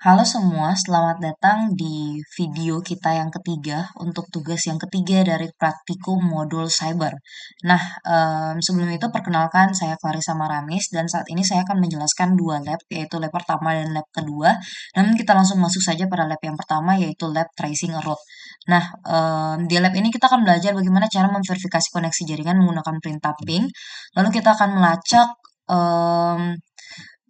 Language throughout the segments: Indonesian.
Halo semua, selamat datang di video kita yang ketiga untuk tugas yang ketiga dari praktikum modul cyber. Nah, sebelum itu perkenalkan saya Clarissa Maramis dan saat ini saya akan menjelaskan dua lab, yaitu lab pertama dan lab kedua. Namun kita langsung masuk saja pada lab yang pertama, yaitu lab tracing a route. Nah, di lab ini kita akan belajar bagaimana cara memverifikasi koneksi jaringan menggunakan perintah ping. Lalu kita akan melacak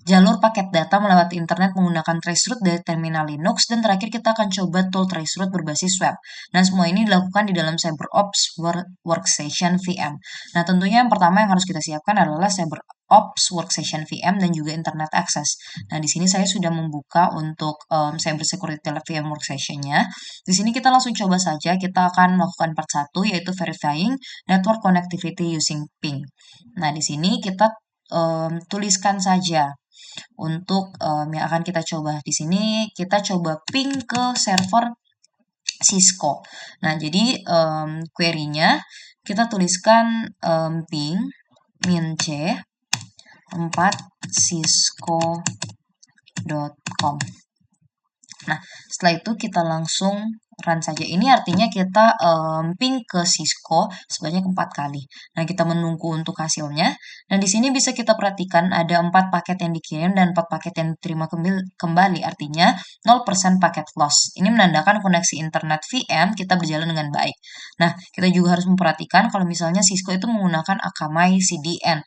jalur paket data melewati internet menggunakan traceroute dari terminal Linux, dan terakhir kita akan coba tool traceroute berbasis web. Nah, semua ini dilakukan di dalam CyberOps Workstation VM. Nah, tentunya yang pertama yang harus kita siapkan adalah CyberOps Workstation VM dan juga Internet Access. Nah, di sini saya sudah membuka untuk Cyber Security VM Workstation-nya. Di sini kita langsung coba saja, kita akan melakukan part 1, yaitu Verifying Network Connectivity Using Ping. Nah, di sini kita tuliskan saja untuk yang akan kita coba. Di sini kita coba ping ke server Cisco. Nah, jadi query-nya kita tuliskan ping min-c 4 cisco.com. Nah, setelah itu kita langsung run saja. Ini artinya kita ping ke Cisco sebanyak 4 kali. Nah, kita menunggu untuk hasilnya. Nah, di sini bisa kita perhatikan ada 4 paket yang dikirim dan 4 paket yang diterima kembali. Artinya 0% paket loss. Ini menandakan koneksi internet VM kita berjalan dengan baik. Nah, kita juga harus memperhatikan kalau misalnya Cisco itu menggunakan Akamai CDN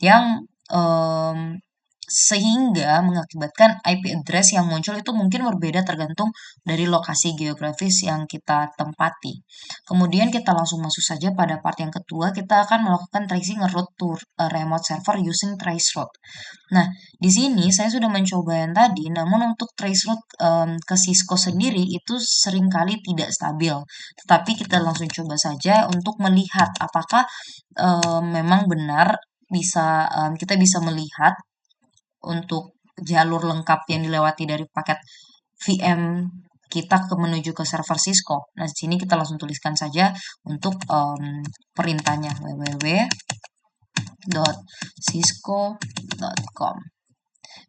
yang sehingga mengakibatkan IP address yang muncul itu mungkin berbeda tergantung dari lokasi geografis yang kita tempati. Kemudian kita langsung masuk saja pada part yang kedua, kita akan melakukan tracing route to a remote server using traceroute. Nah, di sini saya sudah mencoba yang tadi, namun untuk traceroute ke Cisco sendiri itu seringkali tidak stabil. Tetapi kita langsung coba saja untuk melihat apakah memang benar kita bisa melihat untuk jalur lengkap yang dilewati dari paket VM kita menuju ke server Cisco. Nah, di sini kita langsung tuliskan saja untuk perintahnya www.cisco.com.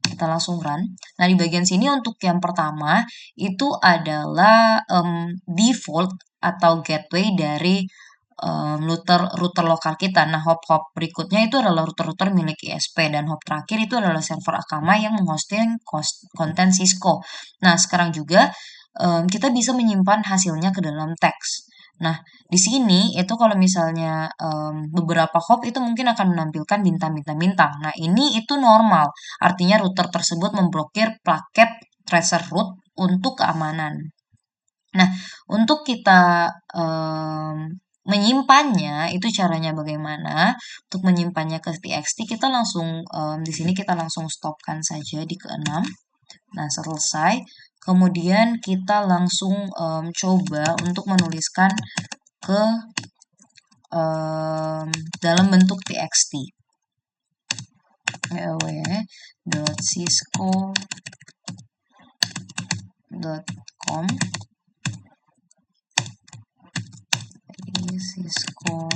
Kita langsung run. Nah, di bagian sini untuk yang pertama itu adalah default atau gateway dari router lokal kita. Nah, hop-hop berikutnya itu adalah router-router milik ISP, dan hop terakhir itu adalah server Akamai yang menghosting konten Cisco. Nah, sekarang juga kita bisa menyimpan hasilnya ke dalam teks. Nah, di sini itu kalau misalnya beberapa hop itu mungkin akan menampilkan bintang-bintang-bintang. Nah, ini itu normal. Artinya router tersebut memblokir paket tracer route untuk keamanan. Nah, untuk kita menyimpannya, itu caranya bagaimana? Untuk menyimpannya ke txt, kita langsung di sini kita langsung stopkan saja di ke-6. Nah, selesai. Kemudian kita langsung coba untuk menuliskan ke dalam bentuk txt. www.cisco.com Cisco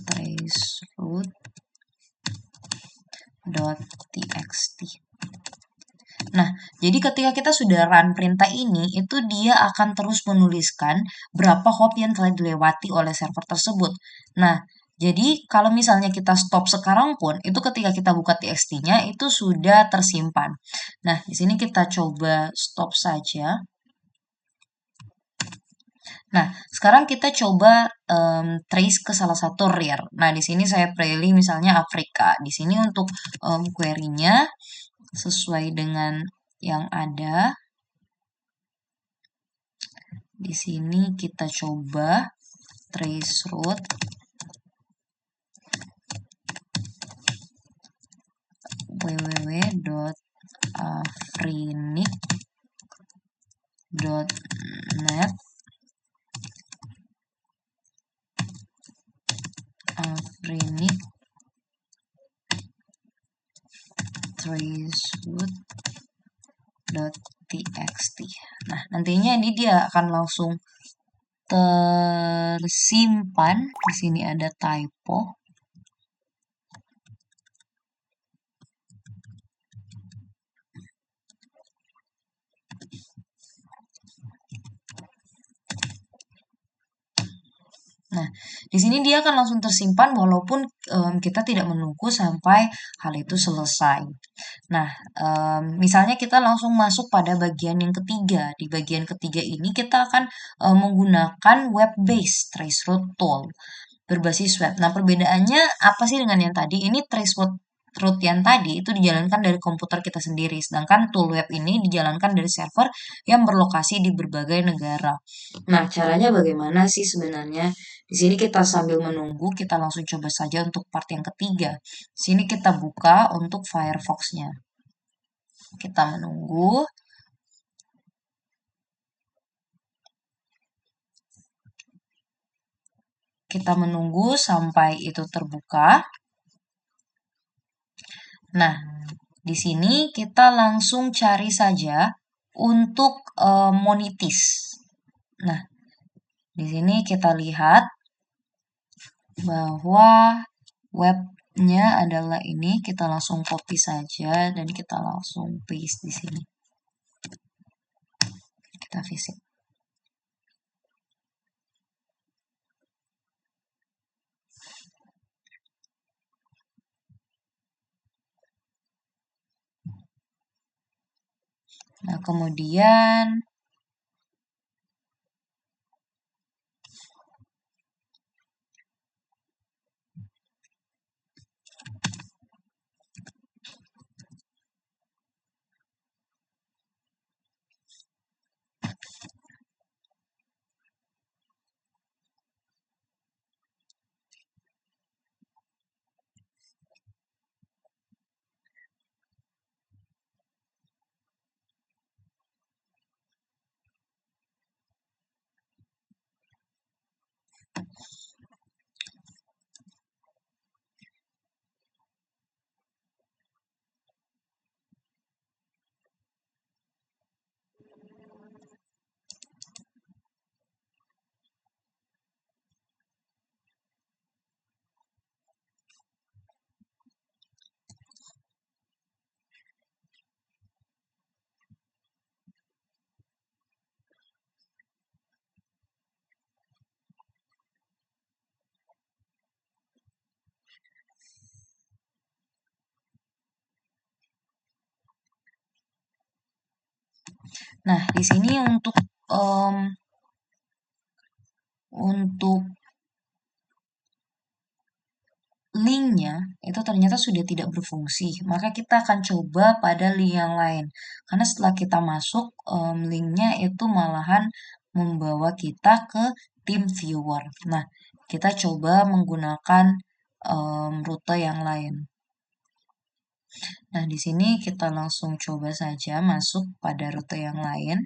traceroute.txt. Nah, jadi ketika kita sudah run perintah ini, itu dia akan terus menuliskan berapa hop yang telah dilewati oleh server tersebut. Nah, jadi kalau misalnya kita stop sekarang pun, itu ketika kita buka txt-nya itu sudah tersimpan. Nah, di sini kita coba stop saja. Nah, sekarang kita coba trace ke salah satu rear. Nah, di sini saya pilih misalnya Afrika. Di sini untuk query-nya sesuai dengan yang ada. Di sini kita coba trace route www.afrinik.net afrinik traceroute.txt. Nah, nantinya ini dia akan langsung tersimpan. Di sini ada typo. Di sini dia akan langsung tersimpan walaupun kita tidak menunggu sampai hal itu selesai. Nah, misalnya kita langsung masuk pada bagian yang ketiga. Di bagian ketiga ini kita akan menggunakan web-based traceroute tool berbasis web. Nah, perbedaannya apa sih dengan yang tadi? Ini traceroute route yang tadi itu dijalankan dari komputer kita sendiri, sedangkan tool web ini dijalankan dari server yang berlokasi di berbagai negara. Nah, caranya bagaimana sih sebenarnya? Di sini kita sambil menunggu, kita langsung coba saja untuk part yang ketiga. Sini kita buka untuk Firefox-nya. Kita menunggu. Kita menunggu sampai itu terbuka. Nah, di sini kita langsung cari saja untuk Monitis. Nah, di sini kita lihat bahwa webnya adalah ini. Kita langsung copy saja dan kita langsung paste di sini. Kita visit. Nah, kemudian nah, di sini untuk linknya itu ternyata sudah tidak berfungsi. Maka kita akan coba pada link yang lain. Karena setelah kita masuk, linknya itu malahan membawa kita ke tim viewer. Nah, kita coba menggunakan rute yang lain. Nah, di sini kita langsung coba saja masuk pada rute yang lain.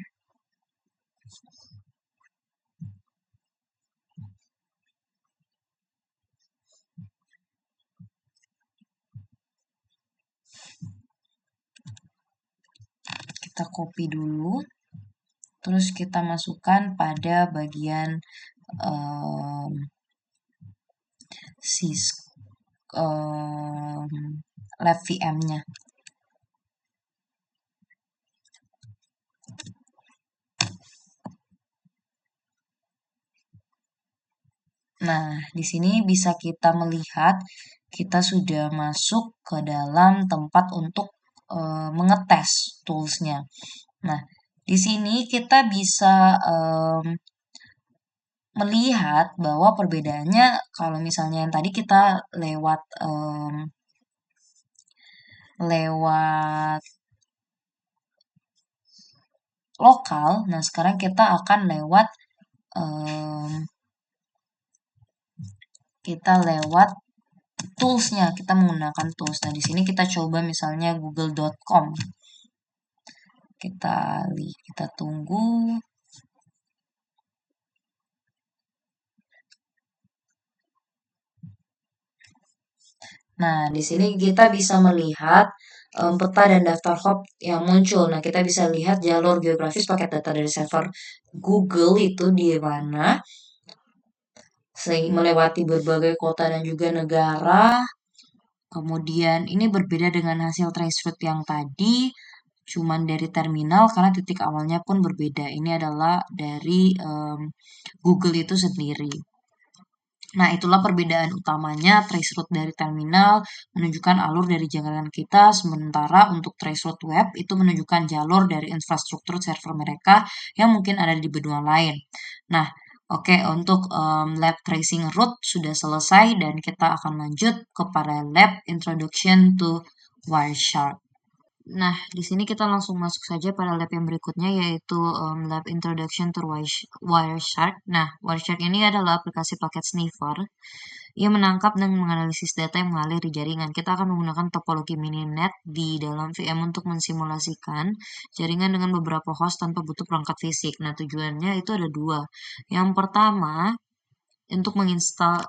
Kita copy dulu. Terus kita masukkan pada bagian lab VM-nya. Nah, di sini bisa kita melihat kita sudah masuk ke dalam tempat untuk mengetes tools-nya. Nah, di sini kita bisa melihat bahwa perbedaannya kalau misalnya yang tadi kita lewat lokal. Nah, sekarang kita akan lewat toolsnya, kita menggunakan tools. Nah, di sini kita coba misalnya google.com. Kita tunggu. Nah, di sini kita bisa melihat peta dan daftar hop yang muncul. Nah, kita bisa lihat jalur geografis paket data dari server Google itu di mana, melewati berbagai kota dan juga negara. Kemudian ini berbeda dengan hasil traceroute yang tadi, cuman dari terminal karena titik awalnya pun berbeda. Ini adalah dari Google itu sendiri. Nah, itulah perbedaan utamanya. Traceroute dari terminal menunjukkan alur dari jaringan kita, sementara untuk traceroute web itu menunjukkan jalur dari infrastruktur server mereka yang mungkin ada di benua lain. Nah, oke, untuk lab tracing route sudah selesai dan kita akan lanjut kepada lab introduction to Wireshark. Nah, di sini kita langsung masuk saja pada lab yang berikutnya, yaitu lab Introduction to Wireshark. Nah, Wireshark ini adalah aplikasi paket sniffer. Ia menangkap dan menganalisis data yang mengalir di jaringan. Kita akan menggunakan topologi mininet di dalam VM untuk mensimulasikan jaringan dengan beberapa host tanpa butuh perangkat fisik. Nah, tujuannya itu ada dua. Yang pertama, untuk menginstal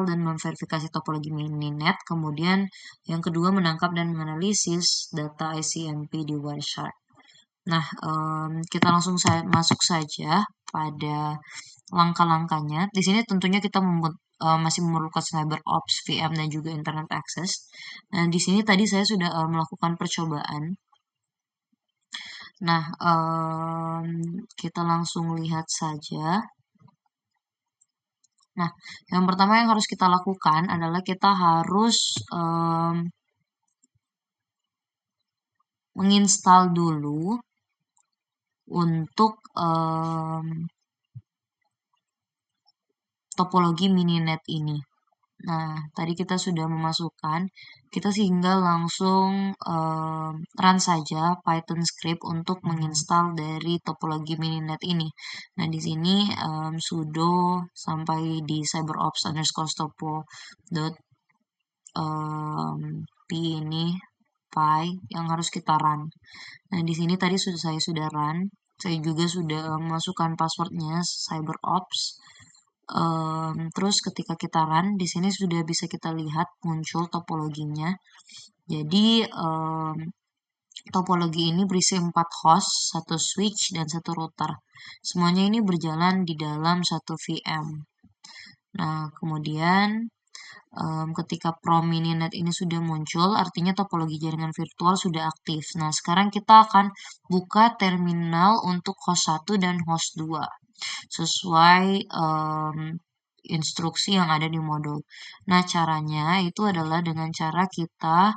dan memverifikasi topologi mininet. Kemudian yang kedua menangkap dan menganalisis data ICMP di Wireshark. Nah, kita langsung masuk saja pada langkah-langkahnya. Di sini tentunya kita masih memerlukan CyberOps, VM, dan juga Internet Access. Nah, di sini tadi saya sudah melakukan percobaan. Nah, kita langsung lihat saja. Nah, yang pertama yang harus kita lakukan adalah kita harus menginstal dulu untuk topologi mininet ini. Nah, tadi kita sudah memasukkan, kita tinggal langsung run saja Python script untuk menginstal dari topologi mininet ini. Nah, di sini sudo sampai di cyberops_topo p ini py yang harus kita run. Nah, di sini tadi saya sudah run. Saya juga sudah memasukkan passwordnya CyberOps. Terus ketika kita run, di sini sudah bisa kita lihat muncul topologinya. Jadi topologi ini berisi 4 host, 1 switch, dan 1 router. Semuanya ini berjalan di dalam satu VM. Nah, kemudian ketika Promininet ini sudah muncul, artinya topologi jaringan virtual sudah aktif. Nah, sekarang kita akan buka terminal untuk host 1 dan host 2 sesuai instruksi yang ada di modul. Nah, caranya itu adalah dengan cara kita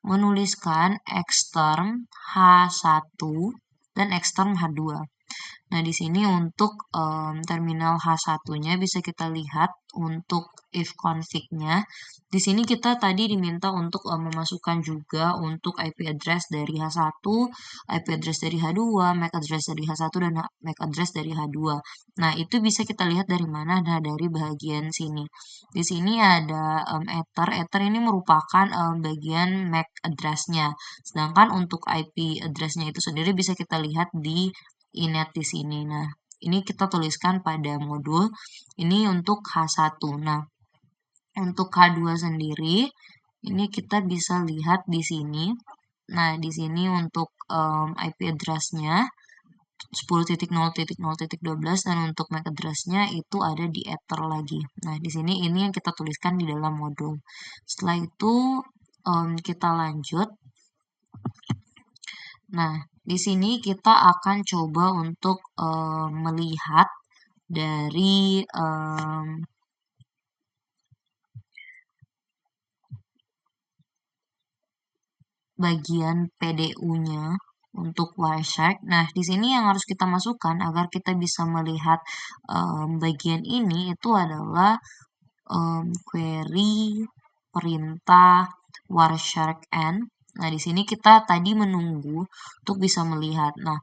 menuliskan xterm H1 dan xterm H2. Nah, di sini untuk terminal H1-nya bisa kita lihat untuk if config-nya. Di sini kita tadi diminta untuk memasukkan juga untuk IP address dari H1, IP address dari H2, MAC address dari H1 dan MAC address dari H2. Nah, itu bisa kita lihat dari mana? Nah, dari bagian sini. Di sini ada ether. Ether ini merupakan bagian MAC address-nya. Sedangkan untuk IP address-nya itu sendiri bisa kita lihat di inet di sini. Nah, ini kita tuliskan pada modul ini untuk H1. Nah, untuk H2 sendiri ini kita bisa lihat di sini. Nah, di sini untuk IP address-nya 10.0.0.12 dan untuk MAC address-nya itu ada di ether lagi. Nah, di sini ini yang kita tuliskan di dalam modul. Setelah itu kita lanjut. Nah, di sini kita akan coba untuk melihat dari bagian PDU-nya untuk Wireshark. Nah, di sini yang harus kita masukkan agar kita bisa melihat bagian ini itu adalah query perintah Wireshark N. Nah, di sini kita tadi menunggu untuk bisa melihat. Nah,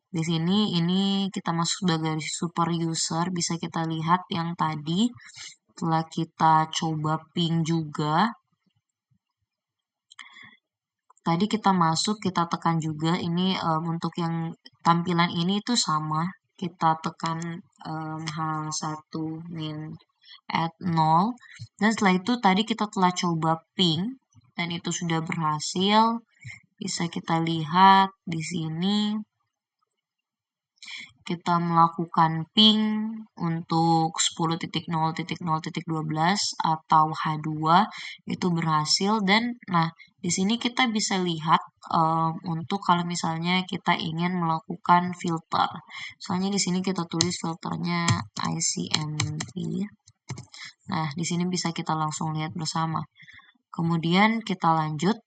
di sini ini kita masuk sebagai super user, bisa kita lihat yang tadi setelah kita coba ping juga. Tadi kita masuk, kita tekan juga ini untuk yang tampilan ini itu sama. Kita tekan H1 min at 0. Dan setelah itu tadi kita telah coba ping dan itu sudah berhasil. Bisa kita lihat di sini kita melakukan ping untuk 10.0.0.12 atau H2 itu berhasil. Dan nah, di sini kita bisa lihat untuk kalau misalnya kita ingin melakukan filter. Soalnya di sini kita tulis filternya ICMP. Nah, di sini bisa kita langsung lihat bersama. Kemudian kita lanjut.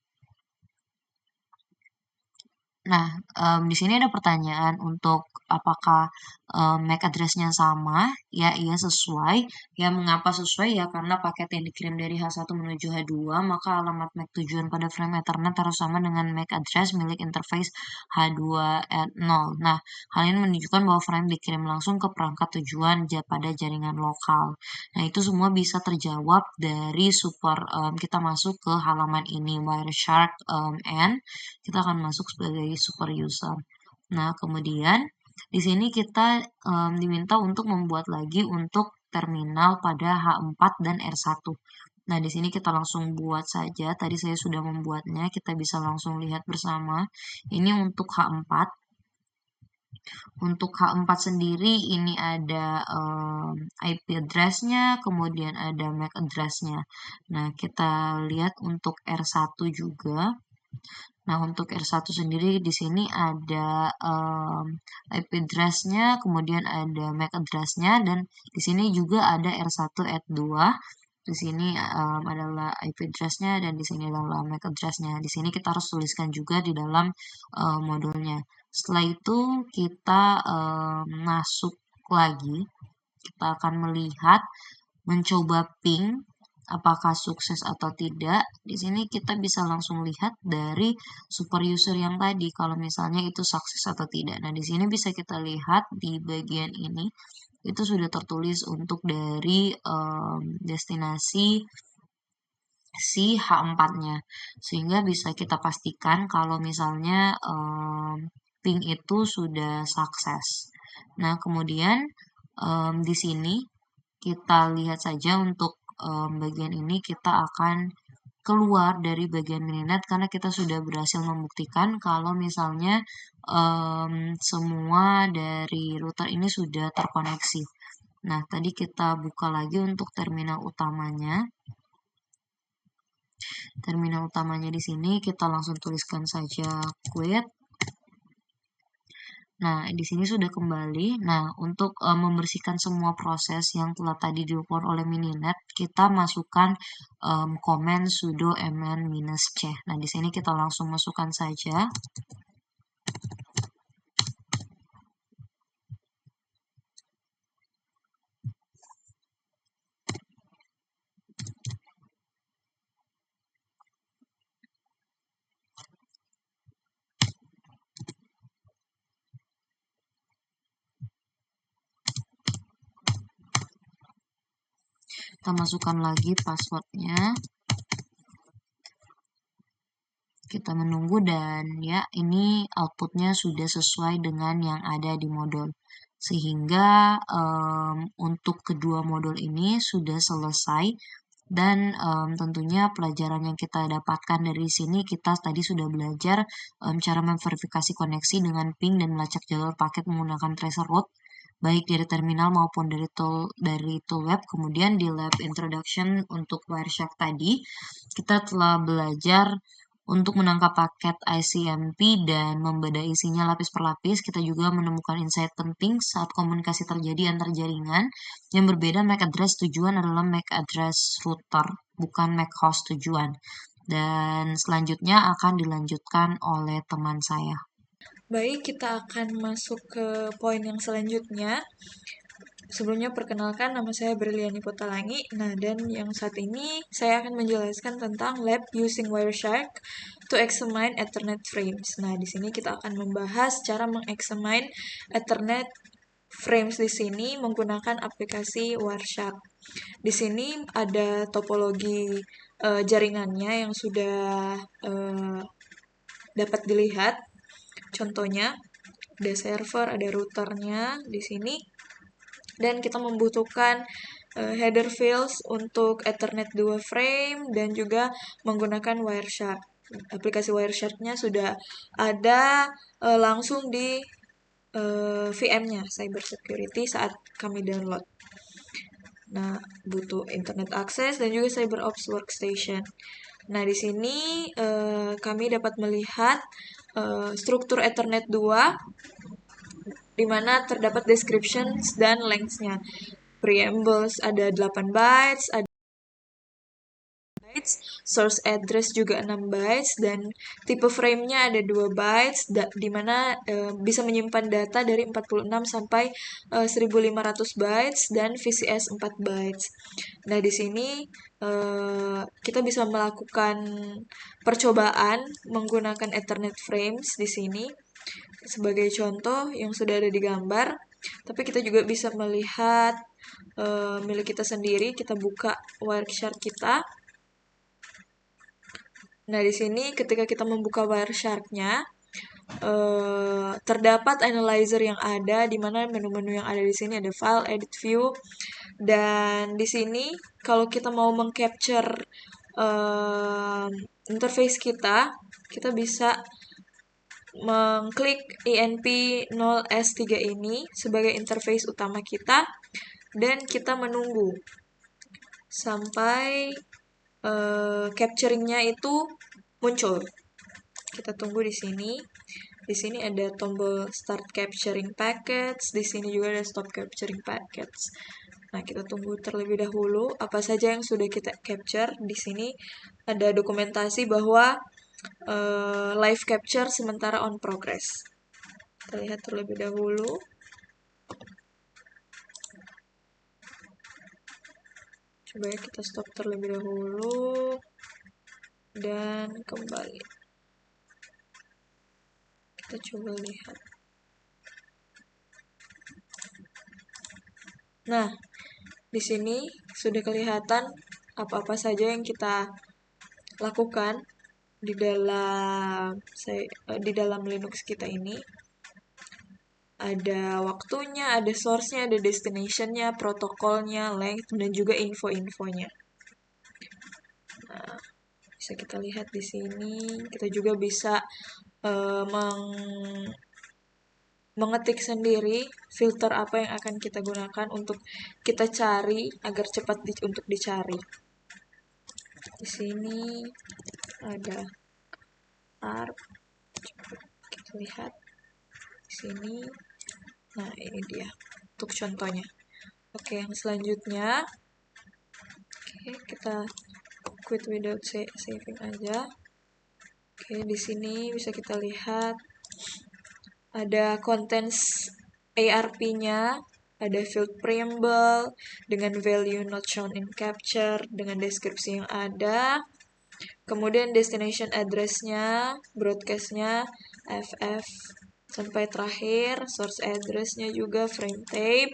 Nah, di sini ada pertanyaan untuk apakah MAC address-nya sama? Ya, iya sesuai. Ya, mengapa sesuai? Ya, karena paket yang dikirim dari H1 menuju H2, maka alamat MAC tujuan pada frame Ethernet harus sama dengan MAC address milik interface H2@0. Nah, hal ini menunjukkan bahwa frame dikirim langsung ke perangkat tujuan pada jaringan lokal. Nah, itu semua bisa terjawab dari kita masuk ke halaman ini, Wireshark N. Kita akan masuk sebagai super user. Nah, kemudian di sini kita diminta untuk membuat lagi untuk terminal pada H4 dan R1. Nah, di sini kita langsung buat saja. Tadi saya sudah membuatnya, kita bisa langsung lihat bersama. Ini untuk H4. Untuk H4 sendiri ini ada IP address-nya, kemudian ada MAC address-nya. Nah, kita lihat untuk R1 juga. Nah, untuk R1 sendiri di sini ada IP address-nya, kemudian ada MAC address-nya, dan di sini juga ada R1 at 2. Di sini adalah IP address-nya dan di sini adalah MAC address-nya. Di sini kita harus tuliskan juga di dalam modulnya. Setelah itu kita masuk lagi. Kita akan melihat, mencoba ping apakah sukses atau tidak. Di sini kita bisa langsung lihat dari super user yang tadi kalau misalnya itu sukses atau tidak. Nah, di sini bisa kita lihat di bagian ini itu sudah tertulis untuk dari destinasi si H4-nya. Sehingga bisa kita pastikan kalau misalnya ping itu sudah sukses. Nah, kemudian di sini kita lihat saja untuk bagian ini kita akan keluar dari bagian mininet karena kita sudah berhasil membuktikan kalau misalnya semua dari router ini sudah terkoneksi. Nah, tadi kita buka lagi untuk terminal utamanya. Terminal utamanya di sini kita langsung tuliskan saja quit. Nah, di sini sudah kembali. Nah, untuk membersihkan semua proses yang telah tadi dilakukan oleh Mininet, kita masukkan komen sudo mn-c. Nah, di sini kita langsung masukkan saja. Kita masukkan lagi passwordnya. Kita menunggu dan ya ini outputnya sudah sesuai dengan yang ada di modul. Sehingga untuk kedua modul ini sudah selesai dan tentunya pelajaran yang kita dapatkan dari sini kita tadi sudah belajar cara memverifikasi koneksi dengan ping dan melacak jalur paket menggunakan tracer route baik dari terminal maupun dari tool web. Kemudian di lab introduction untuk Wireshark tadi kita telah belajar untuk menangkap paket ICMP dan membedah isinya lapis per lapis. Kita juga menemukan insight penting saat komunikasi terjadi antar jaringan yang berbeda. MAC address tujuan adalah MAC address router, bukan MAC host tujuan. Dan selanjutnya akan dilanjutkan oleh teman saya. Baik, kita akan masuk ke poin yang selanjutnya. Sebelumnya perkenalkan, nama saya Berliani Putalangi. Nah, dan yang saat ini saya akan menjelaskan tentang lab using Wireshark to examine Ethernet frames. Nah, di sini kita akan membahas cara mengexamine Ethernet frames di sini menggunakan aplikasi Wireshark. Di sini ada topologi jaringannya yang sudah dapat dilihat. Contohnya, ada server, ada routernya di sini. Dan kita membutuhkan header fields untuk Ethernet 2 frame dan juga menggunakan Wireshark. Aplikasi Wireshark-nya sudah ada langsung di VM-nya Cyber Security saat kami download. Nah, butuh internet access dan juga CyberOps Workstation. Nah, di sini kami dapat melihat struktur Ethernet 2 di mana terdapat descriptions dan lengths-nya. preambles ada 8 bytes, ada bytes, source address juga 6 bytes, dan tipe frame-nya ada 2 bytes, di mana bisa menyimpan data dari 46 sampai 1500 bytes, dan VCS 4 bytes. Nah, di sini kita bisa melakukan percobaan menggunakan Ethernet frames di sini sebagai contoh yang sudah ada di gambar. Tapi kita juga bisa melihat milik kita sendiri. Kita buka Wireshark kita. Nah, di sini ketika kita membuka Wireshark-nya, terdapat analyzer yang ada, di mana menu-menu yang ada di sini ada file, edit, view, dan di sini kalau kita mau mengcapture interface kita bisa mengklik ENP0S3 ini sebagai interface utama kita, dan kita menunggu sampai capturingnya itu muncul. Kita tunggu di sini. Di sini ada tombol start capturing packets, di sini juga ada stop capturing packets. Nah, kita tunggu terlebih dahulu apa saja yang sudah kita capture. Di sini ada dokumentasi bahwa live capture sementara on progress. Kita lihat terlebih dahulu. Coba ya, kita stop terlebih dahulu dan kembali. Kita coba lihat. Nah, di sini sudah kelihatan apa-apa saja yang kita lakukan di dalam Linux kita ini. Ada waktunya, ada source-nya, ada destination-nya, protokolnya, length, dan juga info-infonya. Nah, bisa kita lihat di sini. Kita juga bisa mengetik sendiri filter apa yang akan kita gunakan untuk kita cari agar cepat untuk dicari. Di sini ada ARP. Kita lihat di sini. Nah, ini dia untuk contohnya. Oke, yang selanjutnya, kita quit without saving aja. Oke, di sini bisa kita lihat ada contents ARP-nya, ada field preamble dengan value not shown in capture dengan deskripsi yang ada. Kemudian destination address-nya, broadcast-nya, FF, sampai terakhir source address-nya juga, frame tape,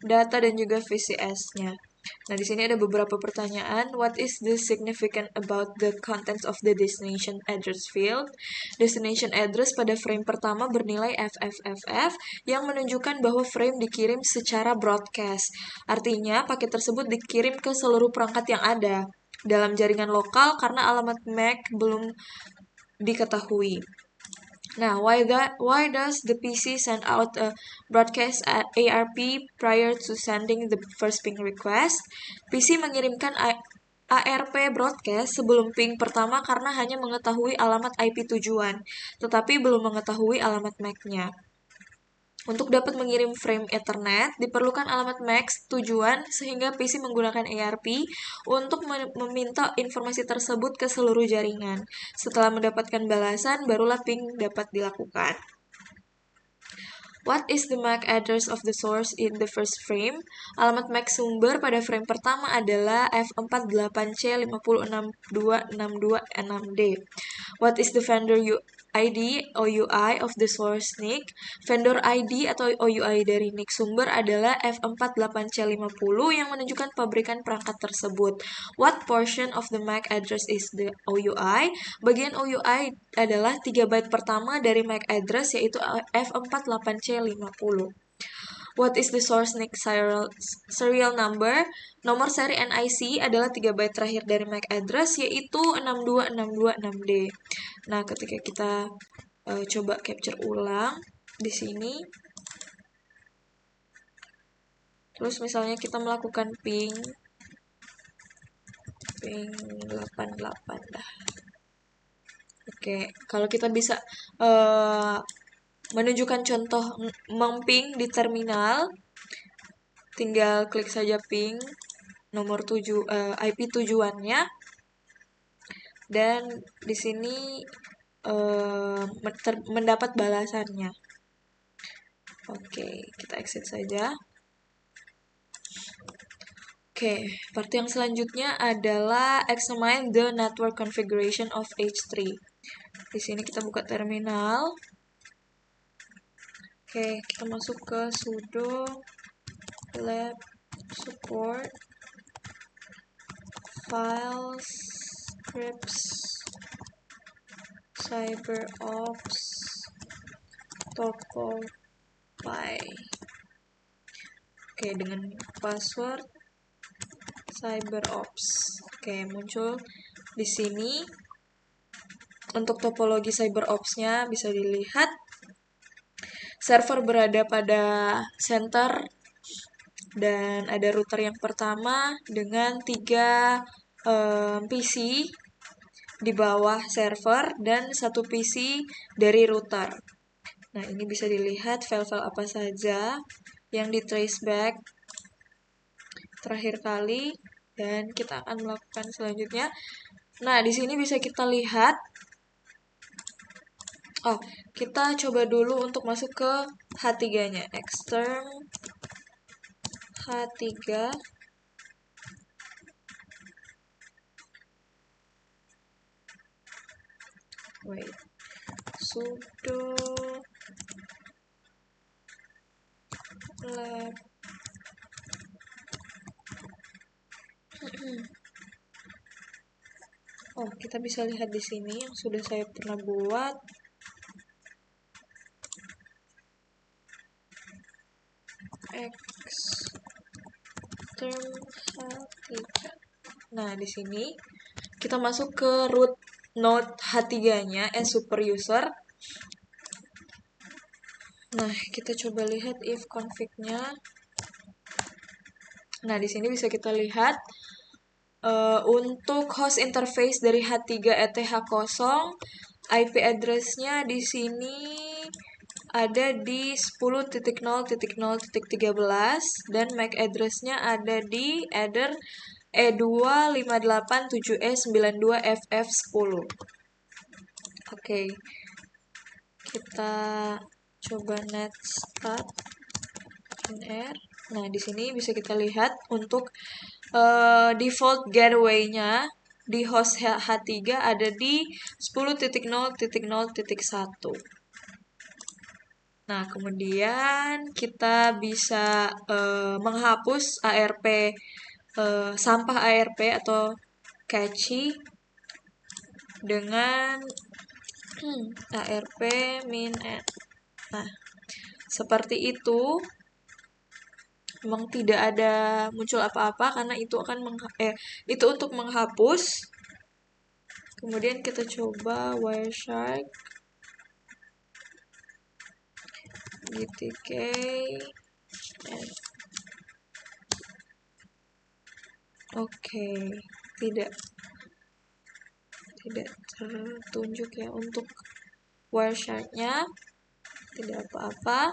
data, dan juga VCS-nya. Nah, di sini ada beberapa pertanyaan. What is the significant about the contents of the destination address field? Destination address pada frame pertama bernilai FFFF yang menunjukkan bahwa frame dikirim secara broadcast. Artinya, paket tersebut dikirim ke seluruh perangkat yang ada dalam jaringan lokal karena alamat MAC belum diketahui. Nah, why does the PC send out a broadcast at ARP prior to sending the first ping request? PC mengirimkan ARP broadcast sebelum ping pertama karena hanya mengetahui alamat IP tujuan, tetapi belum mengetahui alamat MAC-nya. Untuk dapat mengirim frame Ethernet, diperlukan alamat MAC tujuan sehingga PC menggunakan ARP untuk meminta informasi tersebut ke seluruh jaringan. Setelah mendapatkan balasan, barulah ping dapat dilakukan. What is the MAC address of the source in the first frame? Alamat MAC sumber pada frame pertama adalah F48C5062626D. What is the vendor ID OUI of the source NIC? Vendor ID atau OUI dari NIC sumber adalah F48C50 yang menunjukkan pabrikan perangkat tersebut. What portion of the MAC address is the OUI? Bagian OUI adalah 3 byte pertama dari MAC address yaitu F48C50. What is the source NIC serial number? Nomor seri NIC adalah 3 byte terakhir dari MAC address yaitu 62626D. Nah, ketika kita coba capture ulang di sini, terus misalnya kita melakukan ping 88 dah. Oke, kalau kita bisa menunjukkan contoh memping di terminal, tinggal klik saja ping nomor IP tujuannya, dan di sini mendapat balasannya. Oke, kita exit saja. Oke, part yang selanjutnya adalah examine the network configuration of H3. Di sini kita buka terminal. Oke, kita masuk ke sudo lab support files scripts cyberops tokopy. Oke, dengan password cyberops. Oke, muncul di sini. Untuk topologi cyberops-nya bisa dilihat server berada pada center dan ada router yang pertama dengan 3 PC di bawah server dan 1 PC dari router. Nah, ini bisa dilihat file-file apa saja yang di traceback terakhir kali, dan kita akan melakukan selanjutnya. Nah, di sini bisa kita lihat. Kita coba dulu untuk masuk ke H3-nya. Extern H3. Wait. Sudo lab kita bisa lihat di sini yang sudah saya pernah buat. Extern H3. Nah, di sini kita masuk ke root node H3-nya as super user. Nah, kita coba lihat if config-nya. Nah, di sini bisa kita lihat untuk host interface dari H3ETH0, IP address-nya di sini ada di 10.0.0.13 dan MAC address-nya ada di header E258.7E92FF10. Oke. Kita coba net start .r. Nah, di sini bisa kita lihat untuk default gateway-nya di host H3 ada di 10.0.0.1. Nah, kemudian kita bisa menghapus ARP, sampah ARP atau cache dengan ARP -n. Nah, seperti itu. Memang tidak ada muncul apa-apa karena itu akan itu untuk menghapus. Kemudian kita coba Wireshark GTK. Oke, tidak tertunjuk ya untuk Wireshark-nya. Tidak apa-apa.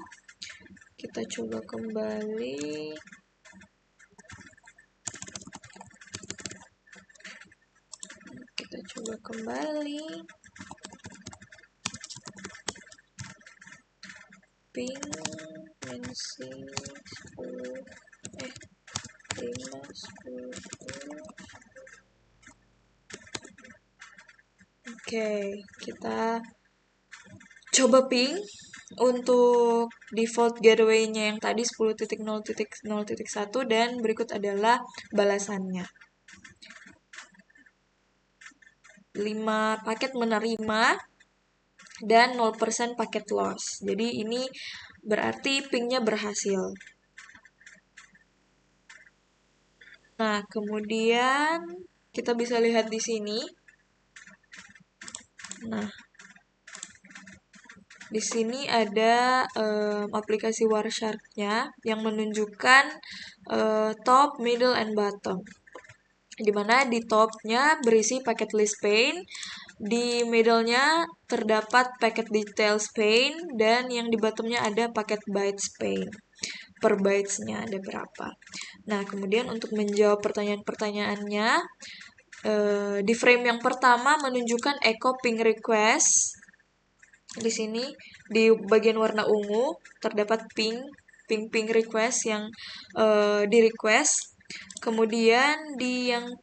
Kita coba kembali. Ping NC 510. Oke, kita coba ping untuk default gateway-nya yang tadi 10.0.0.1 dan berikut adalah balasannya. 5 paket menerima dan 0% paket loss. Jadi ini berarti pingnya berhasil. Nah, kemudian kita bisa lihat di sini. Nah, di sini ada aplikasi Wireshark-nya yang menunjukkan top, middle, and bottom. Dimana di top-nya berisi paket list pane, di middle-nya terdapat paket details pane, dan yang di bottom-nya ada paket bytes pane. per bytes-nya ada berapa. Nah, kemudian untuk menjawab pertanyaan-pertanyaannya, di frame yang pertama menunjukkan echo ping request. Di sini di bagian warna ungu terdapat ping request yang di request. Kemudian di yang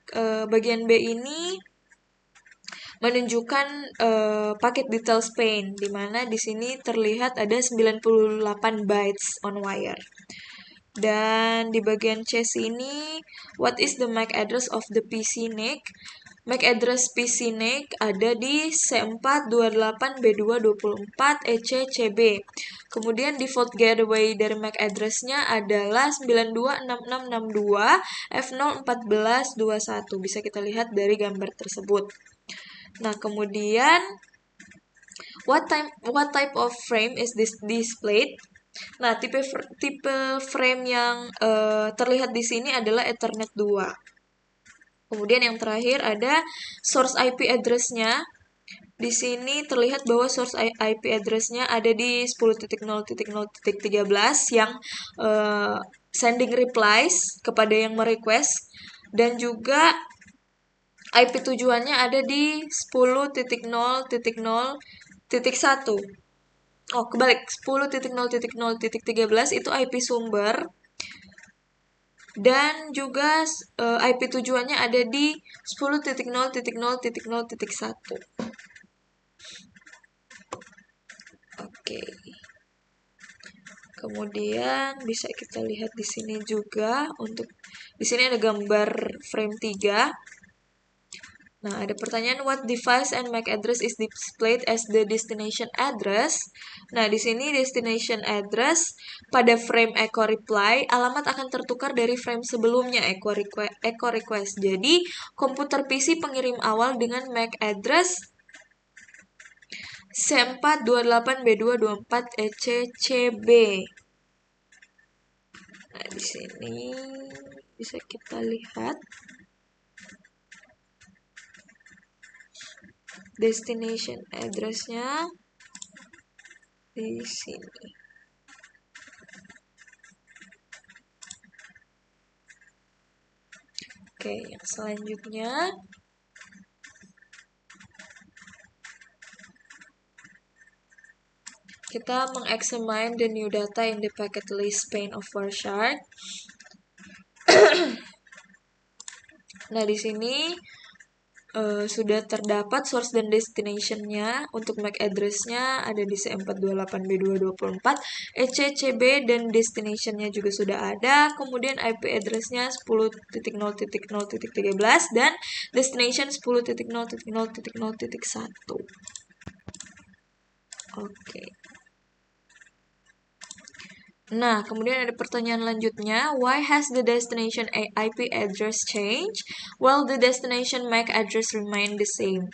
bagian B ini menunjukkan paket details pane, di mana di sini terlihat ada 98 bytes on wire. Dan di bagian C sini, what is the MAC address of the PC NIC? MAC address PC NIC ada di C428B224 ECCB. Kemudian default gateway dari MAC address-nya adalah 926662 F01421. Bisa kita lihat dari gambar tersebut. Nah, kemudian what type of frame is this displayed? Nah, tipe frame yang terlihat di sini adalah Ethernet 2. Kemudian yang terakhir ada source IP address-nya. Di sini terlihat bahwa source IP address-nya ada di 10.0.0.13 yang sending replies kepada yang merequest, dan juga IP tujuannya ada di 10.0.0.1. Oh, kebalik. 10.0.0.13 itu IP sumber. Dan juga IP tujuannya ada di 10.0.0.1. Oke. Kemudian bisa kita lihat di sini juga, untuk di sini ada gambar frame 3. Nah, ada pertanyaan, what device and MAC address is displayed as the destination address? Nah, di sini destination address pada frame echo reply, alamat akan tertukar dari frame sebelumnya echo request. Jadi, komputer PC pengirim awal dengan MAC address C428B224 ECCB. Nah, di sini bisa kita lihat destination address-nya di sini. Oke, yang selanjutnya kita mengexamine the new data in the packet list pane of Wireshark. Nah, di sini sudah terdapat source dan destination-nya. Untuk MAC address-nya ada di C428B224 ECCB, dan destination-nya juga sudah ada. Kemudian IP address-nya 10.0.0.13 dan destination 10.0.0.1. Oke. Nah, kemudian ada pertanyaan lanjutnya, why has the destination IP address changed while the destination MAC address remain the same?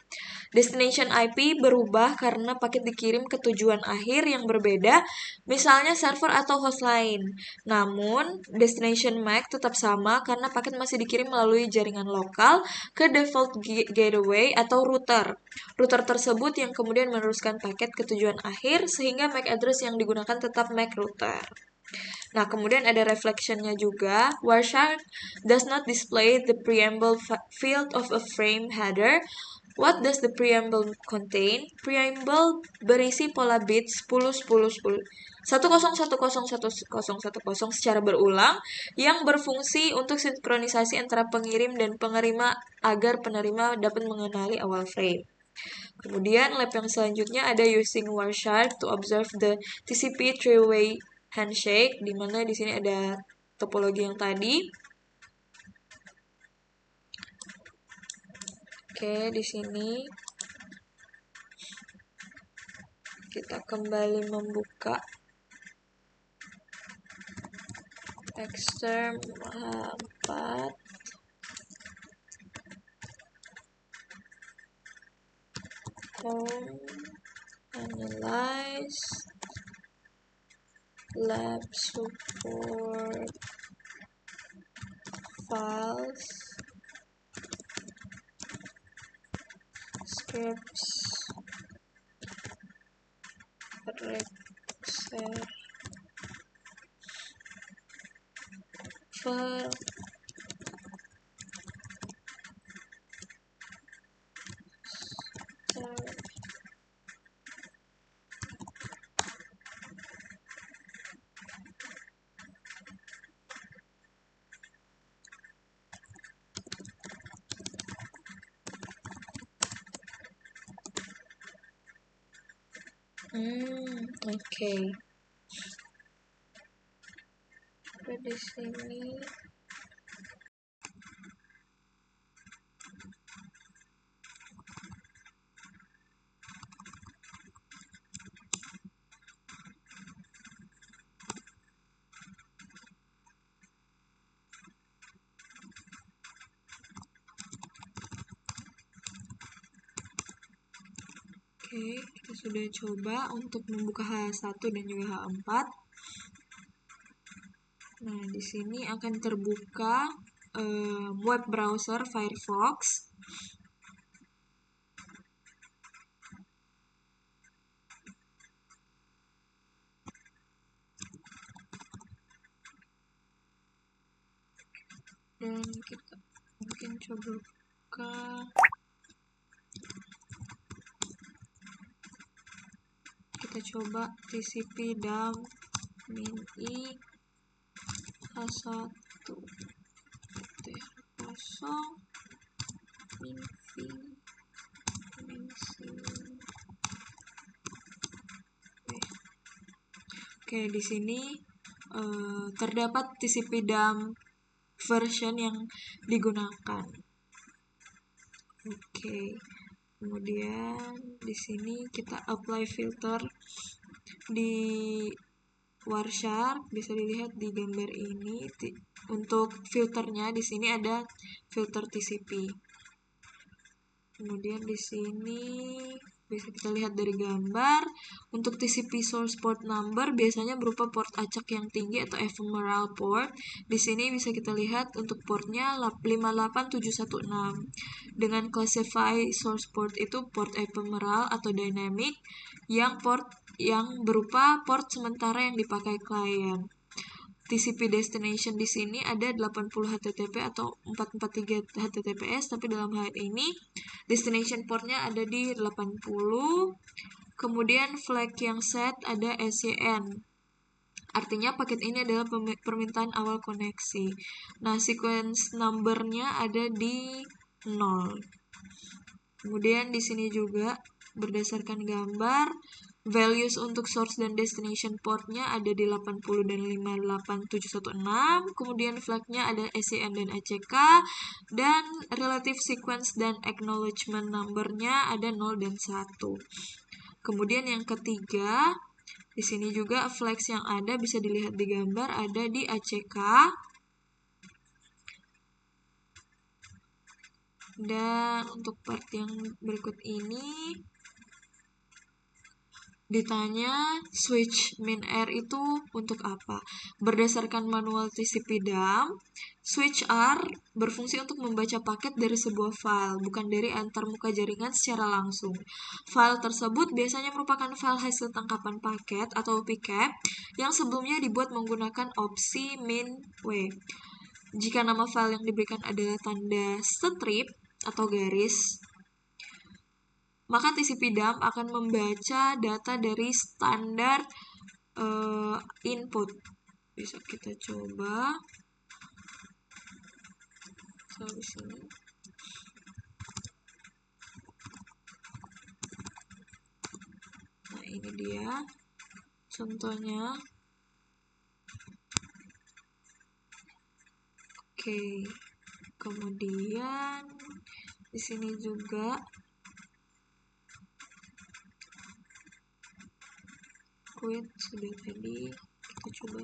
Destination IP berubah karena paket dikirim ke tujuan akhir yang berbeda, misalnya server atau host lain. Namun, destination MAC tetap sama karena paket masih dikirim melalui jaringan lokal ke default gateway atau router. Router tersebut yang kemudian meneruskan paket ke tujuan akhir, sehingga MAC address yang digunakan tetap MAC router. Nah, kemudian ada reflection-nya juga. Wireshark does not display the preamble field of a frame header. What does the preamble contain? Preamble berisi pola bit 10 secara berulang yang berfungsi untuk sinkronisasi antara pengirim dan pengerima agar penerima dapat mengenali awal frame. Kemudian lab yang selanjutnya ada using Wireshark to observe the TCP three-way handshake, di mana di sini ada topologi yang tadi. Oke, di sini kita kembali membuka Xterm 4. Analyze lab support files, scripts, rexer. level oke. Di sini kita sudah coba untuk membuka H1 dan juga H4. Nah, di sini akan terbuka web browser Firefox. Dan kita mungkin coba buka TCP dump min I H1 kosong min V min C. Oke, di sini terdapat TCP dump version yang digunakan. Oke. Kemudian di sini kita apply filter di Wireshark, bisa dilihat di gambar ini. Untuk filternya di sini ada filter TCP. Kemudian di sini bisa kita lihat dari gambar, untuk TCP source port number biasanya berupa port acak yang tinggi atau ephemeral port. Di sini bisa kita lihat untuk portnya 58716. Dengan classify source port itu port ephemeral atau dynamic, yang berupa port sementara yang dipakai klien. TCP destination di sini ada 80 HTTP atau 443 HTTPS, tapi dalam hal ini destination portnya ada di 80. Kemudian flag yang set ada SYN. Artinya paket ini adalah permintaan awal koneksi. Nah, sequence numbernya ada di 0. Kemudian di sini juga berdasarkan gambar, values untuk source dan destination portnya ada di 80 dan 58716. Kemudian flagnya ada SYN dan ACK, dan relative sequence dan acknowledgement numbernya ada 0 dan 1. Kemudian yang ketiga, di sini juga flags yang ada bisa dilihat di gambar ada di ACK. Dan untuk part yang berikut ini ditanya switch min R itu untuk apa? Berdasarkan manual TCP dump, switch R berfungsi untuk membaca paket dari sebuah file, bukan dari antarmuka jaringan secara langsung. File tersebut biasanya merupakan file hasil tangkapan paket atau PCAP yang sebelumnya dibuat menggunakan opsi min W. Jika nama file yang diberikan adalah tanda strip atau garis, maka TCP dump akan membaca data dari standar input. Bisa kita coba. Di sini. Nah, ini dia contohnya. Oke. Kemudian di sini juga quit sudah tadi, kita coba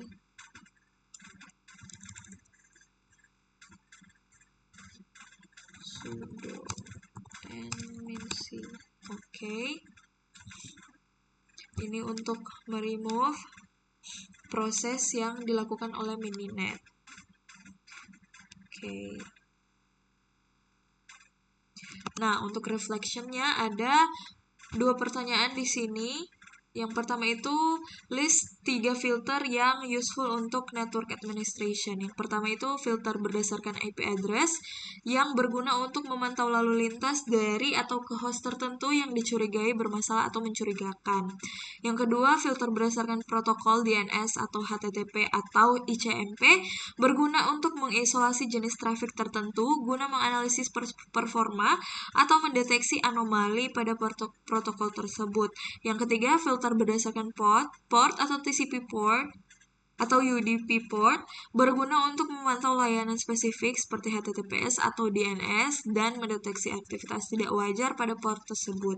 sudo nminc. Oke. Ini untuk meremove proses yang dilakukan oleh Mininet. Oke. Nah, untuk reflectionnya ada 2 pertanyaan di sini. Yang pertama itu list 3 filter yang useful untuk network administration. Yang pertama itu filter berdasarkan IP address yang berguna untuk memantau lalu lintas dari atau ke host tertentu yang dicurigai bermasalah atau mencurigakan. Yang kedua, filter berdasarkan protokol DNS atau HTTP atau ICMP berguna untuk mengisolasi jenis traffic tertentu guna menganalisis performa atau mendeteksi anomali pada protokol tersebut. Yang ketiga, filter berdasarkan port atau TCP port atau UDP port berguna untuk memantau layanan spesifik seperti HTTPS atau DNS dan mendeteksi aktivitas tidak wajar pada port tersebut.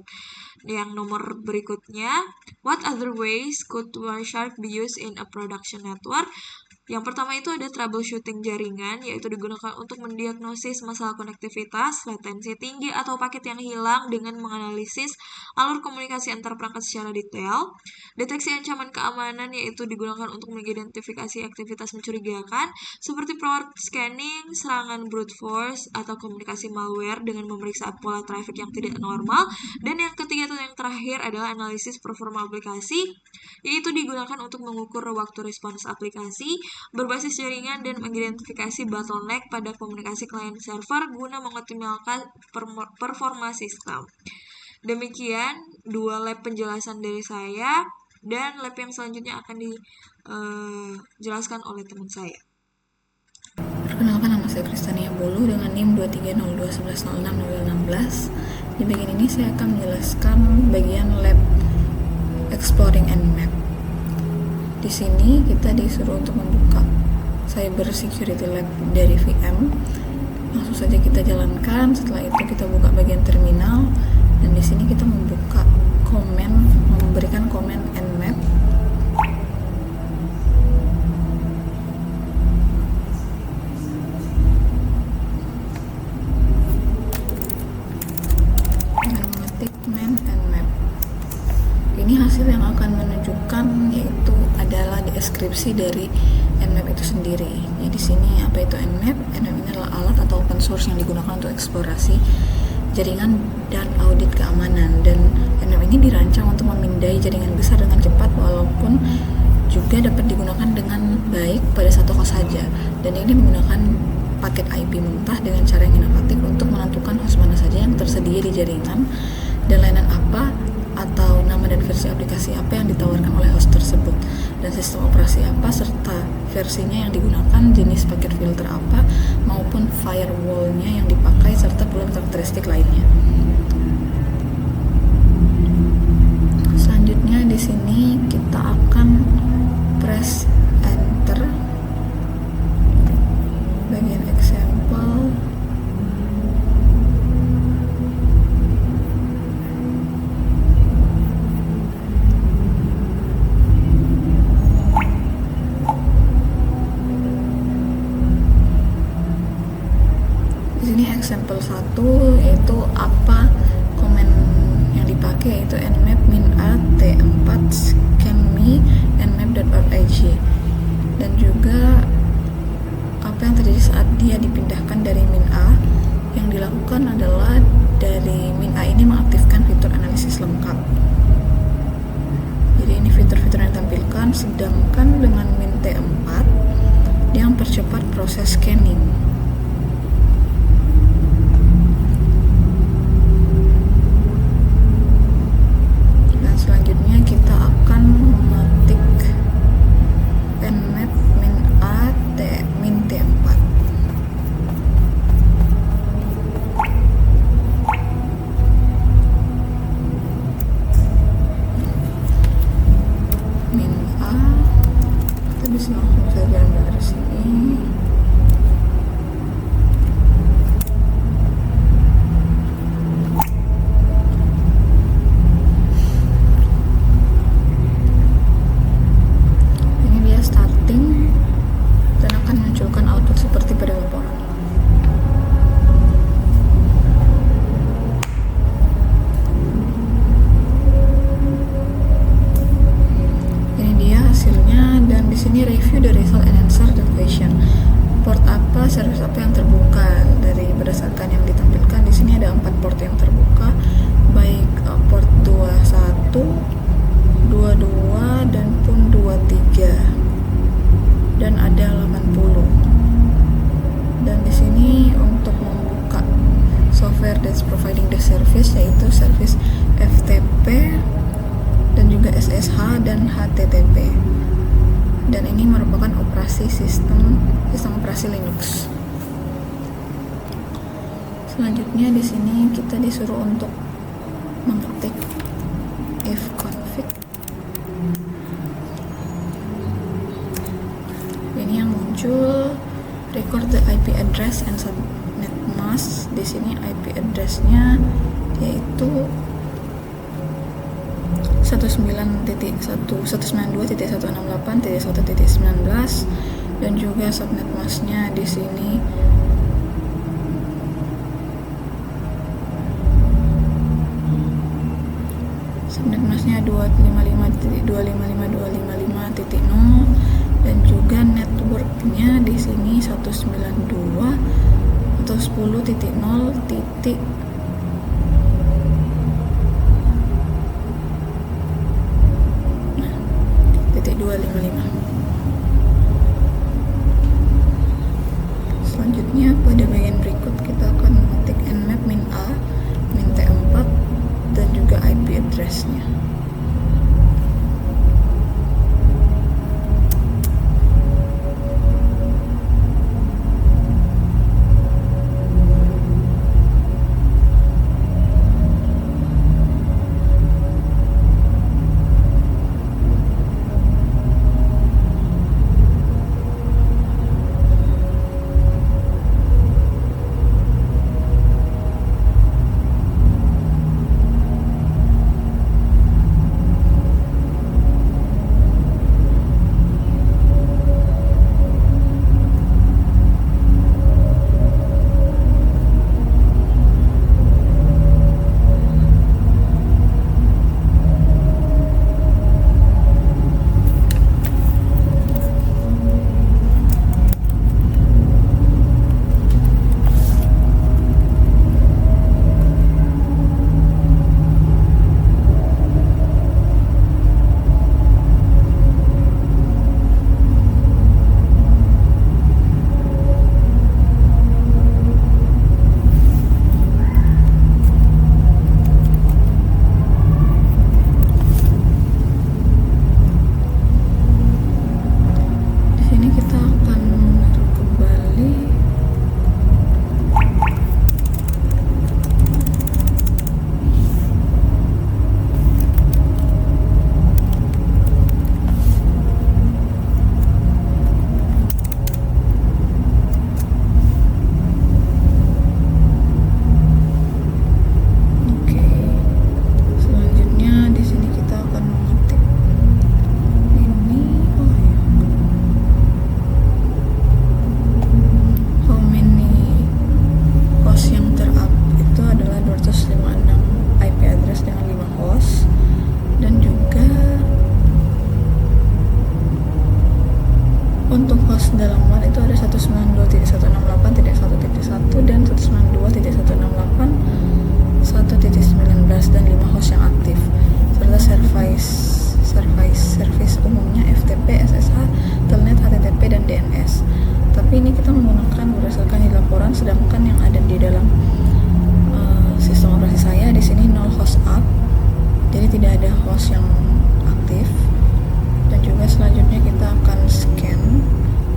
Yang nomor berikutnya, what other ways could Wireshark be used in a production network? Yang pertama itu ada troubleshooting jaringan, yaitu digunakan untuk mendiagnosis masalah konektivitas, latensi tinggi, atau paket yang hilang dengan menganalisis alur komunikasi antar perangkat secara detail. Deteksi ancaman keamanan, yaitu digunakan untuk mengidentifikasi aktivitas mencurigakan, seperti port scanning, serangan brute force, atau komunikasi malware dengan memeriksa pola traffic yang tidak normal. Dan yang ketiga atau yang terakhir adalah analisis performa aplikasi, yaitu digunakan untuk mengukur waktu respons aplikasi berbasis jaringan dan mengidentifikasi bottleneck pada komunikasi klien server guna mengoptimalkan performa sistem. Demikian 2 lab penjelasan dari saya, dan lab yang selanjutnya akan dijelaskan oleh teman saya. Perkenalkan, nama saya Kristania Bolu dengan NIM 230211062016. Di bagian ini saya akan menjelaskan bagian lab Exploring Nmap. Di sini kita disuruh untuk membuka Cyber Security Lab dari VM. Langsung saja kita jalankan. Setelah itu kita buka bagian terminal, dan di sini kita membuka memberikan komen Nmap. Dengan mengetik man Nmap. Ini hasil yang akan menunjukkan, yaitu adalah deskripsi dari Nmap itu sendiri. Jadi di sini apa itu Nmap? Nmap ini adalah alat atau open source yang digunakan untuk eksplorasi jaringan dan audit keamanan. Dan Nmap ini dirancang untuk memindai jaringan besar dengan cepat, walaupun juga dapat digunakan dengan baik pada satu host saja. Dan ini menggunakan paket IP mentah dengan cara yang inovatif untuk menentukan host mana saja yang tersedia di jaringan dan layanan apa atau nama dan versi aplikasi apa yang ditawarkan oleh host tersebut, dan sistem operasi apa serta versinya yang digunakan, jenis paket filter apa, maupun firewall-nya yang dipakai, serta pula karakteristik lainnya. Selanjutnya di sini kita akan press enter bagian example. Di sini example 1 yaitu apa komen yang dipakai, yaitu nmap min-a t4 scanme nmap.org, dan juga apa yang terjadi saat dia dipindahkan dari min-a. Yang dilakukan adalah dari min-a ini mengaktifkan fitur analisis lengkap. Jadi ini fitur-fitur yang ditampilkan, sedangkan dengan min-t4 dia mempercepat proses scanning. Selanjutnya kita akan mengetik nmap min-a min-t4. Min-a, kita bisa langsung saja ambil dari sini. Ini review the result and answer the question. Port apa, service apa yang terbuka. Dari berdasarkan yang ditampilkan di sini ada 4 port yang terbuka, baik port 21, 22 dan pun 23 dan ada 80. Dan di sini untuk membuka software that's providing the service, yaitu service FTP dan juga SSH dan HTTP. Dan ini merupakan sistem operasi Linux. Selanjutnya di sini kita disuruh untuk mengetik ifconfig. Ini yang muncul record the IP address and subnet mask. Di sini IP address-nya yaitu 192.168.1.19 dan juga subnet mask-nya di sini subnet mask-nya 255.255.255.0 dan juga network-nya di sini 192 atau 10.0 titik 255. Selanjutnya pada bagian berikut kita akan mengetik nmap min a min t4 dan juga IP address-nya. Untuk host dalam WAN itu ada 192.168.1.1 dan 192.168.1.19 dan 5 host yang aktif serta service umumnya FTP, SSH, Telnet, HTTP, dan DNS. Tapi ini kita menggunakan berdasarkan di laporan, sedangkan yang ada di dalam sistem operasi saya di sini 0 host up, jadi tidak ada host yang aktif. Dan juga selanjutnya kita akan scan.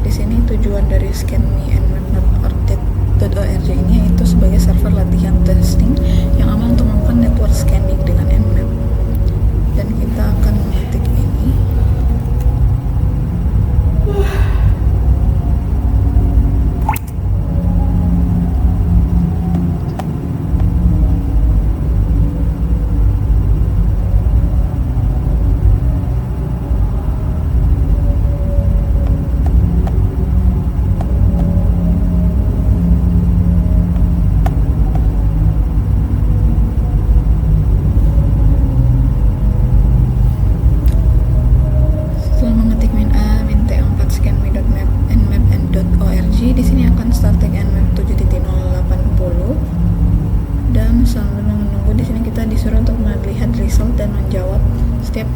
Di sini tujuan dari scanme.nmap.org ini yaitu sebagai server latihan testing yang aman untuk melakukan network scanning dengan nmap. Dan kita akan mengetik ini. Di sini akan starting nmap 7.080 dan sambil menunggu di sini kita disuruh untuk melihat result dan menjawab setiap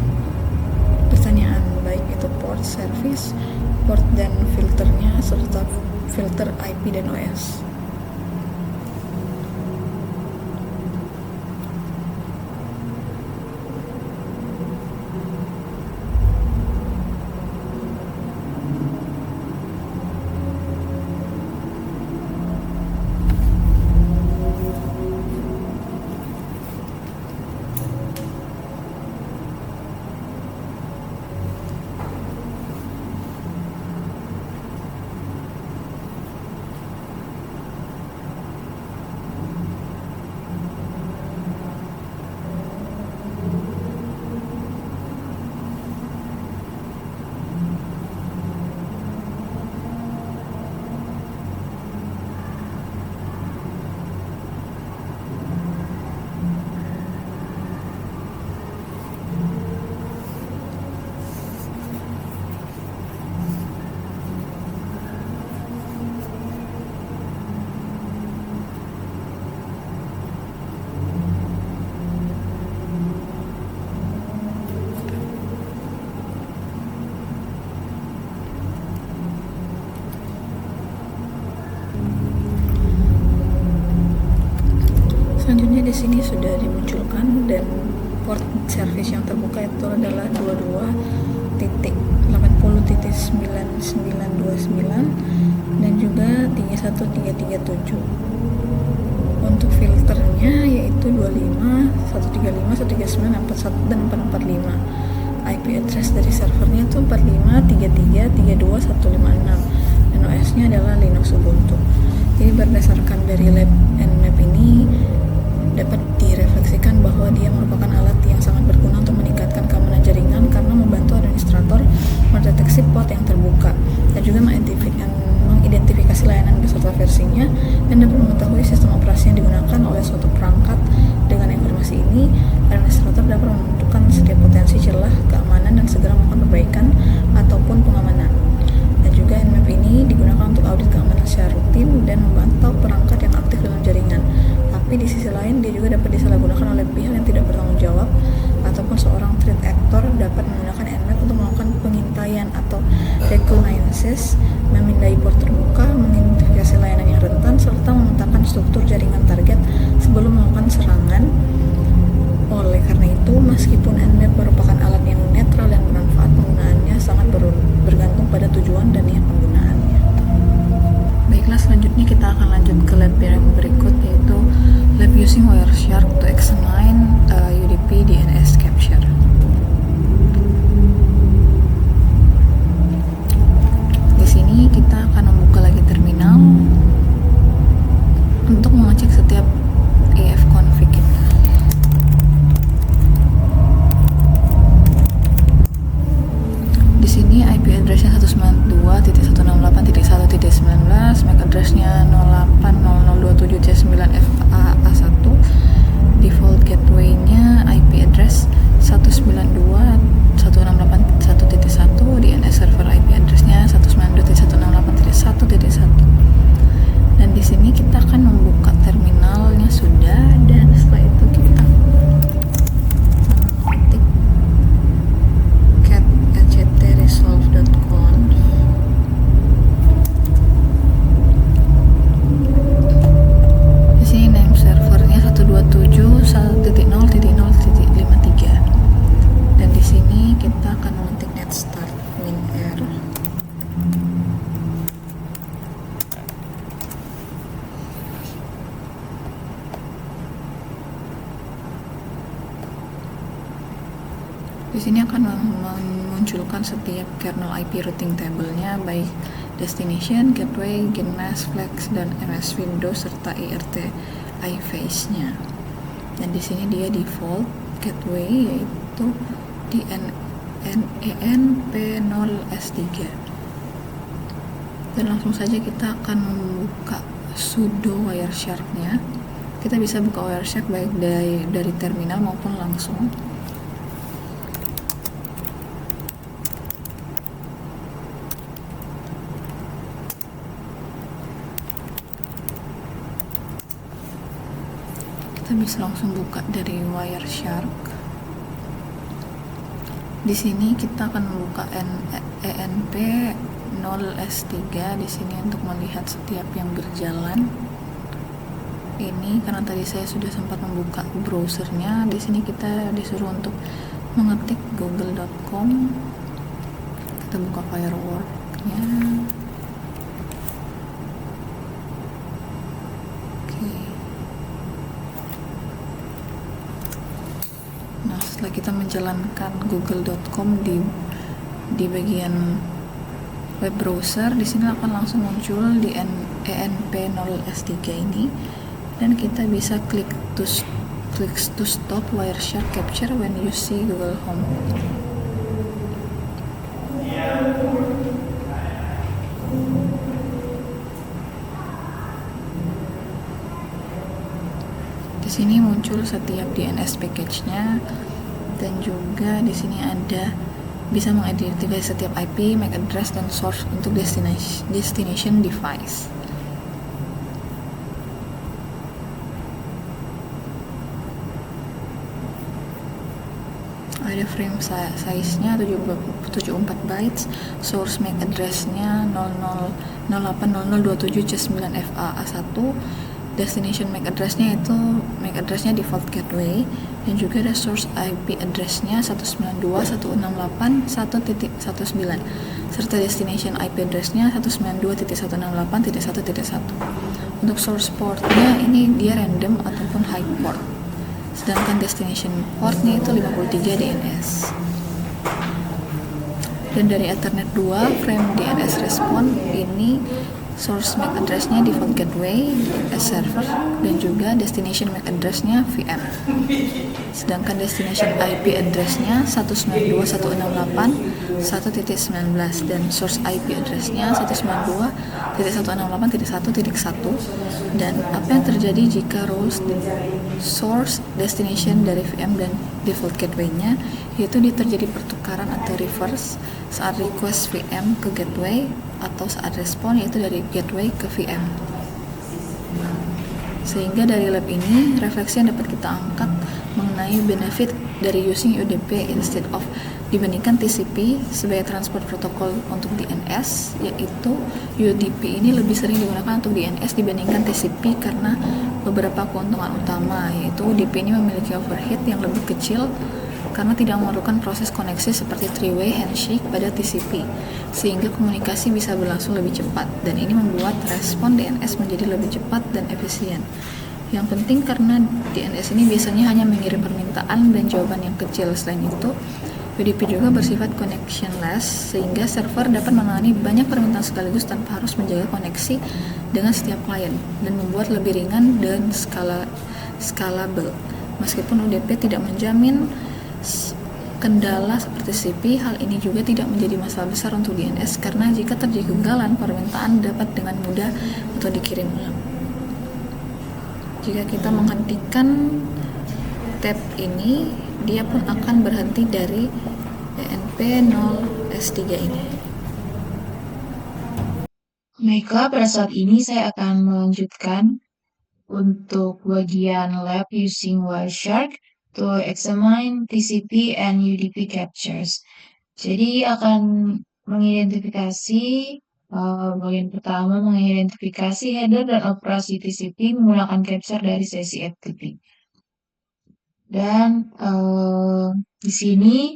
port service, port dan filternya, serta filter IP dan OS. Selanjutnya di sini sudah dimunculkan dan port service yang terbuka itu adalah 22.80.9929 dan juga 31337. Untuk filternya yaitu 25, 135, 139, 41 dan 445. IP address dari servernya itu 45.33.32.156 dan OS-nya adalah Linux Ubuntu. Jadi berdasarkan dari lab Nmap ini dapat direfleksikan bahwa dia merupakan alat yang sangat berguna untuk meningkatkan keamanan jaringan karena membantu administrator mendeteksi port yang terbuka dan juga mengidentifikasi layanan beserta versinya dan dapat mengetahui sistem operasi yang digunakan oleh suatu perangkat. Dengan informasi ini, administrator dapat menentukan setiap potensi celah keamanan dan segera melakukan perbaikan ataupun pengamanan. Dan juga Nmap ini digunakan untuk audit keamanan secara rutin dan memantau perangkat yang aktif dalam jaringan. Tapi di sisi lain dia juga dapat disalahgunakan oleh pihak yang tidak bertanggung jawab ataupun seorang threat actor dapat menggunakan Nmap untuk melakukan pengintaian atau reconnaissance, memindai port terbuka, mengidentifikasi layanan yang rentan, serta memetakan struktur jaringan target sebelum melakukan serangan. Oleh karena itu, meskipun Nmap merupakan alat yang netral dan bermanfaat, penggunaannya sangat bergantung pada tujuan dan niat penggunaannya. Baiklah, selanjutnya kita akan lanjut ke lab yang berikut, yaitu lab using Wireshark to examine UDP DNS capture. Di sini kita akan membuka lagi terminal untuk mengecek setiap EF config kita. Di sini IP address-nya 192.168.1.19, MAC address-nya 080027C9FAA1, default gateway-nya IP address 192.168.1.1, DNS server IP address-nya 192.168.1.1. Dan di sini kita akan membuka terminalnya sudah, dan setelah itu kita mengetik cat resolve.conf. Di sini name servernya 127.1.0.0.53 dan di sini kita akan mengetik net start WinR. Di sini akan memunculkan setiap kernel IP routing table-nya, baik destination, gateway, GNMS, flex, dan MS Windows serta IRT iFace-nya. Dan di sini dia default gateway yaitu DNEN-P0S3. Dan langsung saja kita akan membuka sudo Wireshark-nya. Kita bisa buka Wireshark baik dari terminal maupun langsung. Kita bisa langsung buka dari Wireshark. Di sini kita akan membuka ENP 0S3 di sini untuk melihat setiap yang berjalan. Ini karena tadi saya sudah sempat membuka browsernya. Di sini kita disuruh untuk mengetik google.com. Kita buka firework-nya. Oke. Nah, setelah kita menjalankan google.com di bagian web browser, di sini akan langsung muncul di ENP0S3 ini, dan kita bisa klik to stop Wireshark capture when you see Google Home. Di sini muncul setiap DNS package-nya, dan juga di sini ada bisa mengidentifikasi setiap IP, MAC address, dan source untuk destination device. Ada frame size-nya 74 bytes, source MAC address-nya 00080027C9FA1, destination MAC address-nya itu MAC address-nya default gateway, dan juga ada source IP address-nya 192.168.1.19, serta destination IP address-nya 192.168.1.1. Untuk source port-nya ini dia random ataupun high port, sedangkan destination portnya itu 53 DNS. Dan dari Ethernet 2 frame DNS respon ini source MAC address-nya default gateway DNS server, dan juga destination MAC address-nya VM. Sedangkan destination IP address-nya 192.168.1.19 dan source IP address-nya 192.168.1.1. Dan apa yang terjadi jika roles source destination dari VM dan default gateway-nya, yaitu terjadi pertukaran atau reverse saat request VM ke gateway atau saat respon yaitu dari gateway ke VM. Sehingga dari lab ini refleksi yang dapat kita angkat mengenai benefit dari using UDP instead of dibandingkan TCP sebagai transport protokol untuk DNS, yaitu UDP ini lebih sering digunakan untuk DNS dibandingkan TCP karena beberapa keuntungan utama, yaitu UDP ini memiliki overhead yang lebih kecil karena tidak memerlukan proses koneksi seperti three-way handshake pada TCP, sehingga komunikasi bisa berlangsung lebih cepat, dan ini membuat respon DNS menjadi lebih cepat dan efisien. Yang penting karena DNS ini biasanya hanya mengirim permintaan dan jawaban yang kecil. Selain itu, UDP juga bersifat connectionless, sehingga server dapat menangani banyak permintaan sekaligus tanpa harus menjaga koneksi dengan setiap klien, dan membuat lebih ringan dan scalable. Meskipun UDP tidak menjamin kendala seperti TCP, hal ini juga tidak menjadi masalah besar untuk DNS karena jika terjadi kegagalan, permintaan dapat dengan mudah atau dikirim ulang. Jika kita menghentikan tab ini, dia pun akan berhenti dari ENP0S3 ini. Baiklah, pada saat ini saya akan melanjutkan untuk bagian lab using Wireshark to examine TCP and UDP captures. Jadi akan mengidentifikasi bagian pertama mengidentifikasi header dan operasi TCP menggunakan capture dari sesi FTP. Dan di sini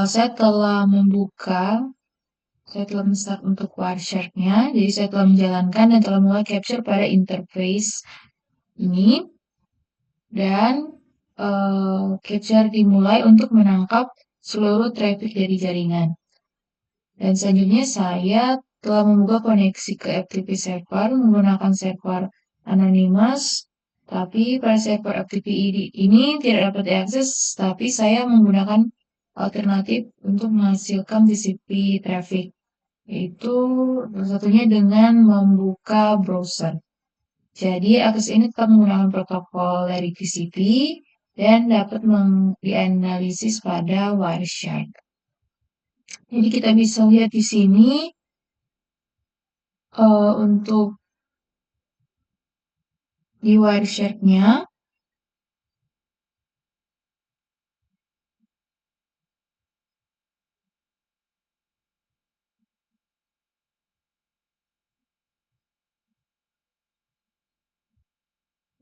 saya telah men-start untuk Wireshark-nya. Jadi saya telah menjalankan dan telah mulai capture pada interface ini. Dan capture dimulai untuk menangkap seluruh traffic dari jaringan. Dan selanjutnya saya telah membuka koneksi ke FTP server menggunakan server anonymous, tapi pada server FTP ini tidak dapat diakses, tapi saya menggunakan alternatif untuk menghasilkan TCP traffic, yaitu salah satunya dengan membuka browser. Jadi akses ini tetap menggunakan protokol dari TCP dan dapat dianalisis pada Wireshark. Jadi kita bisa lihat di sini untuk di Wireshark-nya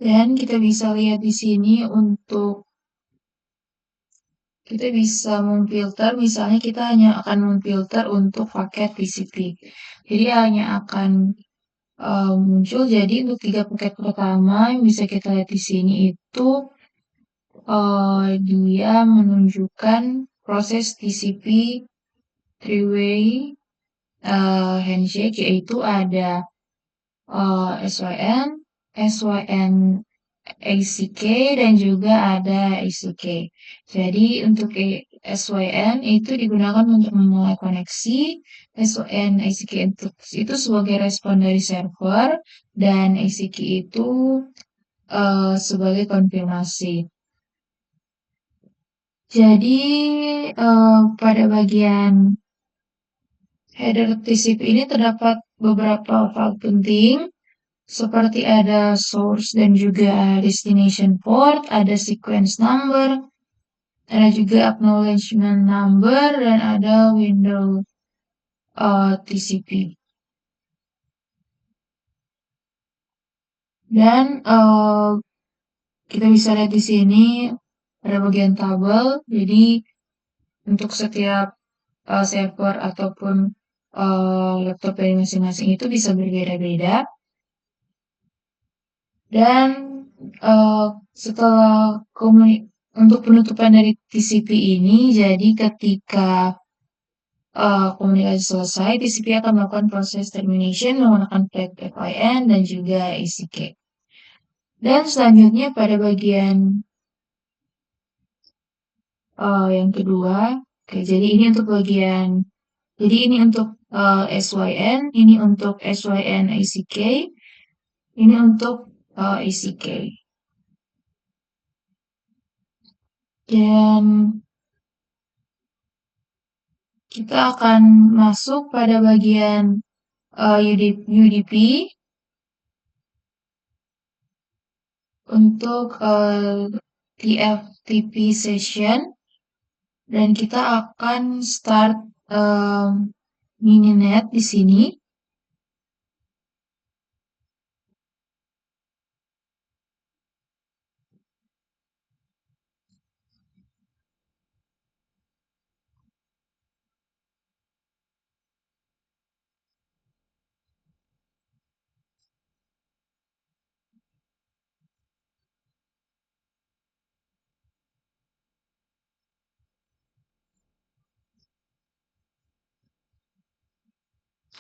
Dan kita bisa lihat di sini untuk kita bisa memfilter, misalnya kita hanya akan memfilter untuk paket TCP. Jadi hanya akan muncul. Jadi untuk 3 paket pertama yang bisa kita lihat di sini itu dia menunjukkan proses TCP three-way handshake, yaitu ada SYN, SYN ACK, dan juga ada ACK. Jadi untuk SYN itu digunakan untuk memulai koneksi, SYN ACK itu sebagai respon dari server, dan ACK itu sebagai konfirmasi. Jadi pada bagian header TCP ini terdapat beberapa file penting, seperti ada source dan juga destination port, ada sequence number, ada juga acknowledgement number, dan ada window TCP. Dan kita bisa lihat di sini ada bagian tabel. Jadi untuk setiap server ataupun laptop dari masing-masing itu bisa berbeda-beda. Dan setelah untuk penutupan dari TCP ini, jadi ketika komunikasi selesai, TCP akan melakukan proses termination menggunakan flag FIN dan juga ACK. Dan selanjutnya pada bagian yang kedua, oke, jadi ini untuk bagian, jadi ini untuk SYN, ini untuk SYN ACK, ini untuk ACK. Dan kita akan masuk pada bagian UDP untuk TFTP session, dan kita akan start mininet di sini.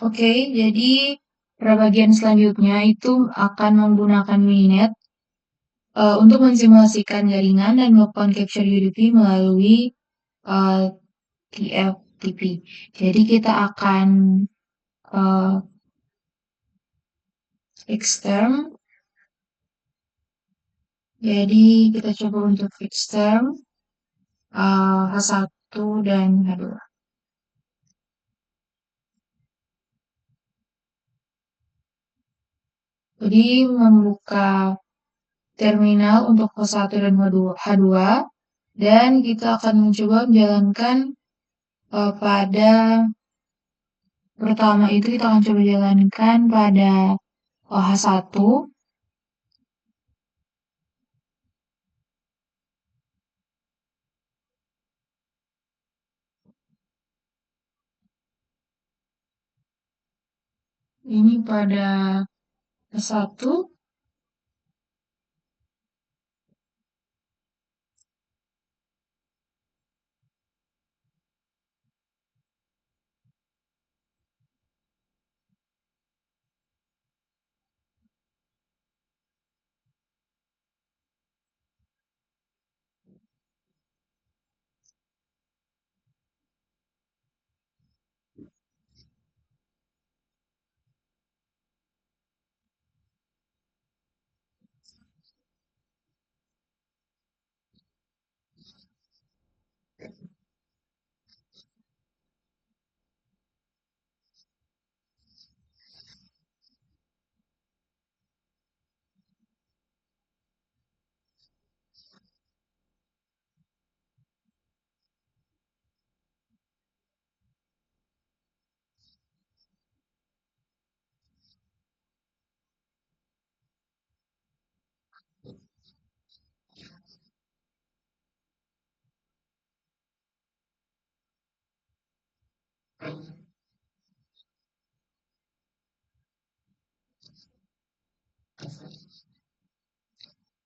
Oke, jadi pada bagian selanjutnya itu akan menggunakan mininet untuk mensimulasikan jaringan dan melakukan capture UDP melalui TFTP. Jadi kita akan fix term. Jadi kita coba untuk fix term H1 dan H2. Jadi membuka terminal untuk H1 dan H2, dan kita akan mencoba menjalankan pada pertama itu kita akan coba jalankan pada H1. Ini pada H1.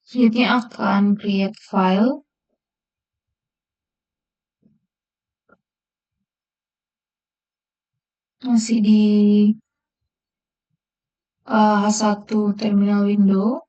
Selanjutnya akan create file. Masih di H1 terminal window.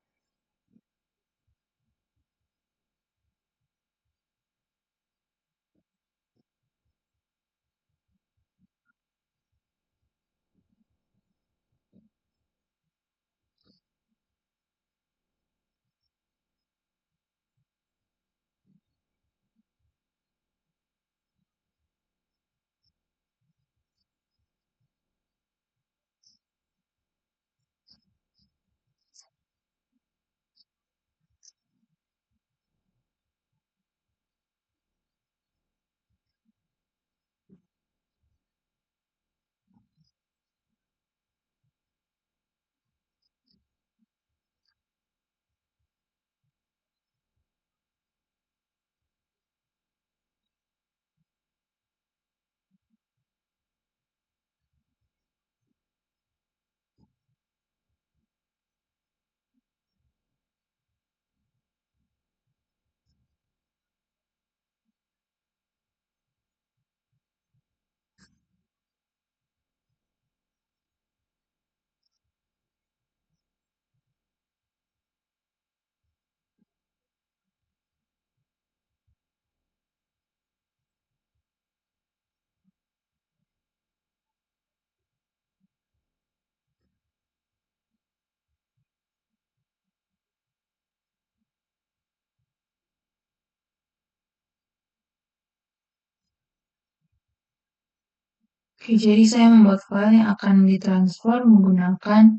Oke, jadi saya membuat file yang akan ditransfer menggunakan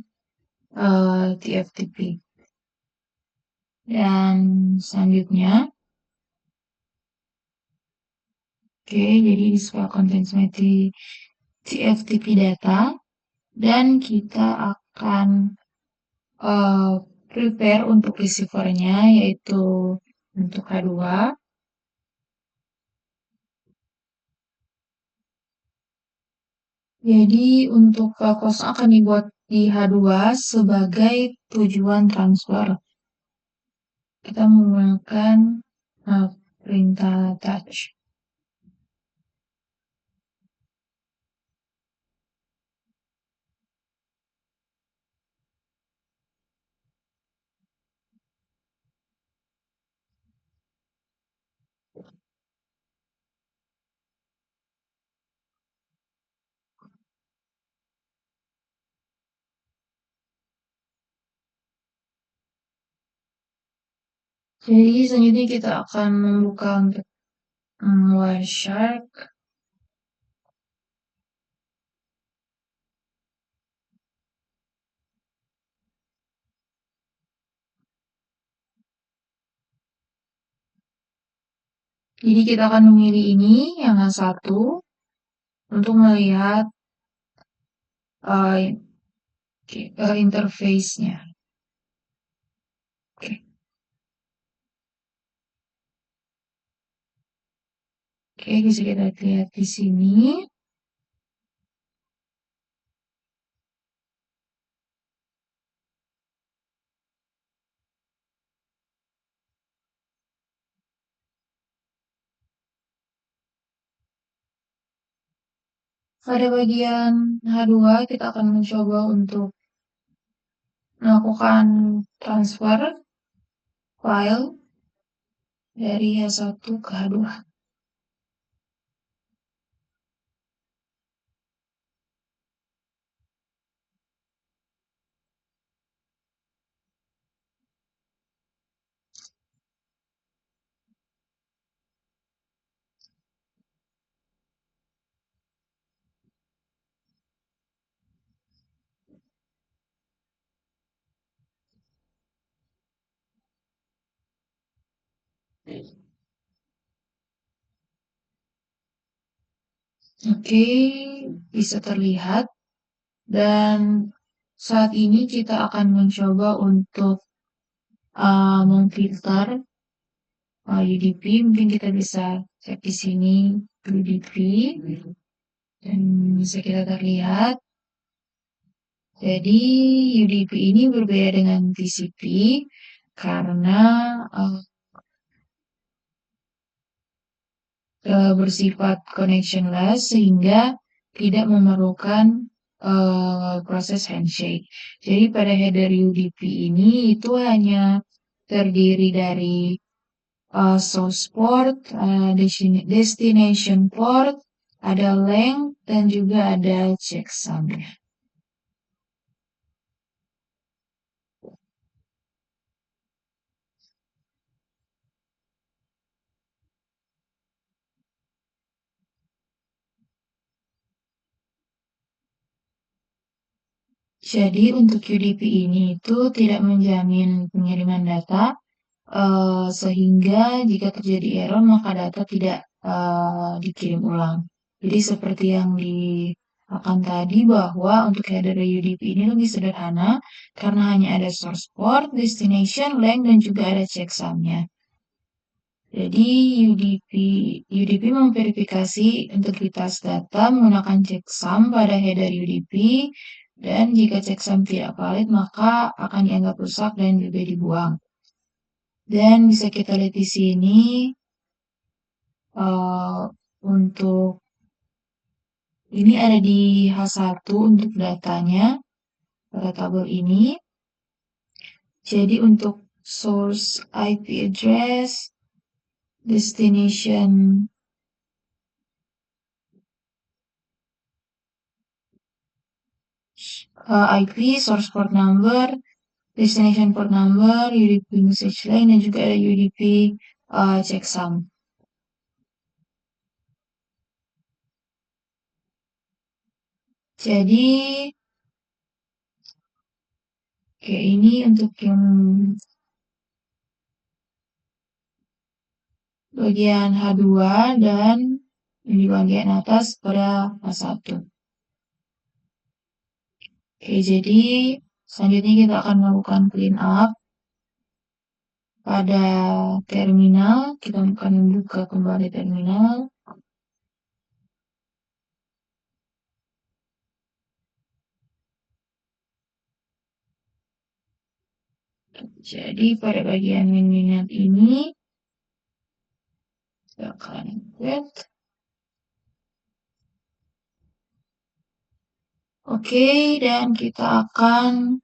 TFTP. Dan selanjutnya, oke, jadi display contents TFTP data, dan kita akan prepare untuk receiver-nya, yaitu untuk H2. Jadi untuk file kosong akan dibuat di H2 sebagai tujuan transfer. Kita menggunakan perintah touch. Jadi selanjutnya kita akan membuka untuk Wireshark. Jadi kita akan memilih ini yang H1 untuk melihat interface-nya. Oke. Oke, bisa kita lihat di sini. Pada bagian H2 kita akan mencoba untuk melakukan transfer file dari H1 ke H2. Oke, bisa terlihat. Dan saat ini kita akan mencoba untuk memfilter UDP. Mungkin kita bisa cek di sini UDP dan bisa kita terlihat. Jadi UDP ini berbeda dengan TCP karena bersifat connectionless sehingga tidak memerlukan proses handshake. Jadi pada header UDP ini itu hanya terdiri dari source port, destination port, ada length, dan juga ada checksum. Jadi untuk UDP ini itu tidak menjamin pengiriman data, sehingga jika terjadi error maka data tidak dikirim ulang. Jadi seperti yang akan tadi bahwa untuk header UDP ini lebih sederhana karena hanya ada source port, destination, length, dan juga ada checksumnya. Jadi UDP memverifikasi integritas data menggunakan checksum pada header UDP, dan jika checksum tidak valid maka akan dianggap rusak dan juga dibuang. Dan bisa kita lihat di sini untuk ini ada di H1 untuk datanya pada tabel ini. Jadi untuk source IP address, destination IP, source port number, destination port number, UDP message lane, dan juga ada UDP checksum. Jadi ini untuk yang bagian H2 dan di bagian atas pada H1. Jadi selanjutnya kita akan melakukan clean up pada terminal. Kita akan membuka kembali terminal. Jadi pada bagian Minet ini kita akan quit. Oke, dan kita akan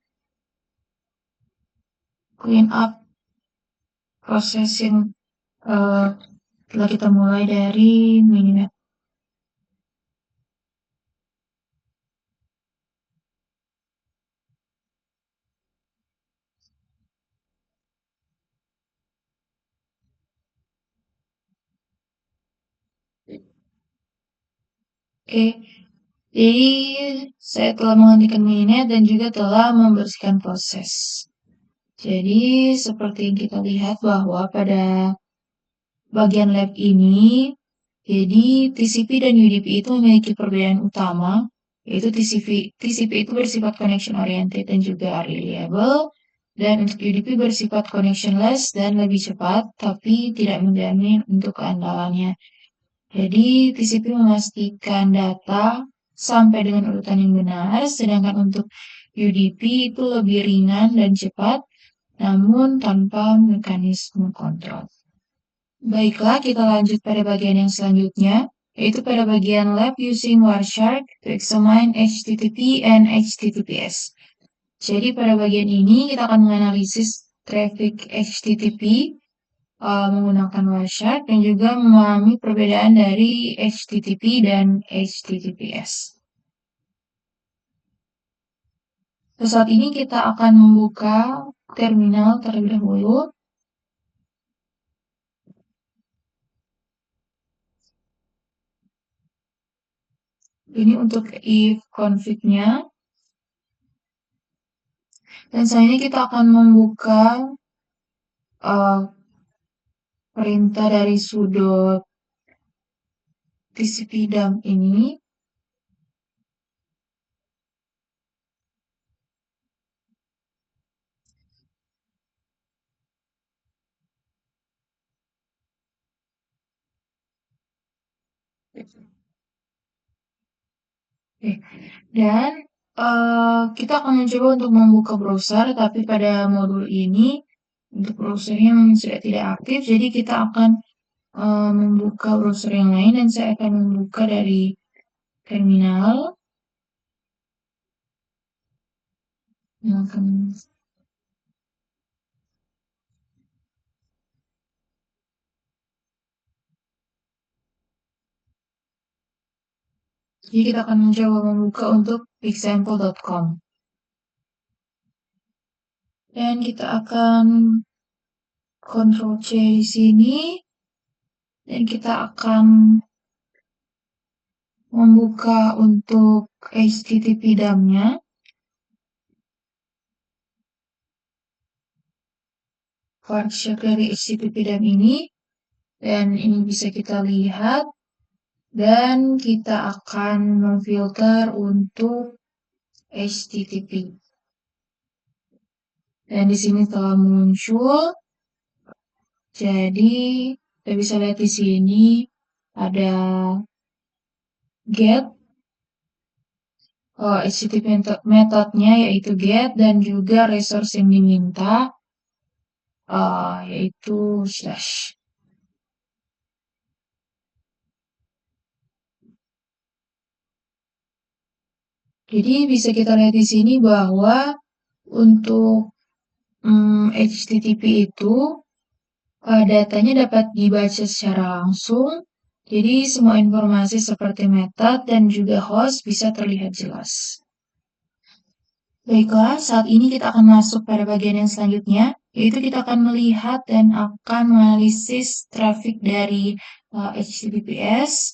clean up processing setelah kita mulai dari Mininet. Oke, jadi saya telah menghentikan Mininet dan juga telah membersihkan proses. Jadi seperti yang kita lihat bahwa pada bagian lab ini, jadi TCP dan UDP itu memiliki perbedaan utama, yaitu TCP itu bersifat connection oriented dan juga reliable, dan untuk UDP bersifat connectionless dan lebih cepat, tapi tidak menjamin untuk keandalannya. Jadi TCP memastikan data sampai dengan urutan yang benar, sedangkan untuk UDP itu lebih ringan dan cepat, namun tanpa mekanisme kontrol. Baiklah, kita lanjut pada bagian yang selanjutnya, yaitu pada bagian lab using Wireshark to examine HTTP and HTTPS. Jadi pada bagian ini kita akan menganalisis traffic HTTP menggunakan Wireshark dan juga memahami perbedaan dari HTTP dan HTTPS. Saat ini kita akan membuka terminal terlebih dahulu. Ini untuk if config-nya. Dan selanjutnya kita akan membuka perintah dari sudo TCP dump ini. Oke. Dan kita akan mencoba untuk membuka browser, tapi pada modul ini untuk browsernya memang sudah tidak aktif, jadi kita akan membuka browser yang lain dan saya akan membuka dari terminal. Jadi kita akan mencoba membuka untuk example.com. Dan kita akan Ctrl C di sini. Dan kita akan membuka untuk HTTP dump-nya. Workshop dari HTTP dump ini. Dan ini bisa kita lihat. Dan kita akan memfilter untuk HTTP. Dan di sini telah muncul. Jadi kita bisa lihat di sini ada get HTTP metodenya yaitu get dan juga resource yang diminta yaitu slash. Jadi bisa kita lihat di sini bahwa untuk HTTP itu datanya dapat dibaca secara langsung. Jadi semua informasi seperti metode dan juga host bisa terlihat jelas. Baiklah, saat ini kita akan masuk pada bagian yang selanjutnya, yaitu kita akan melihat dan akan menganalisis traffic dari HTTPS.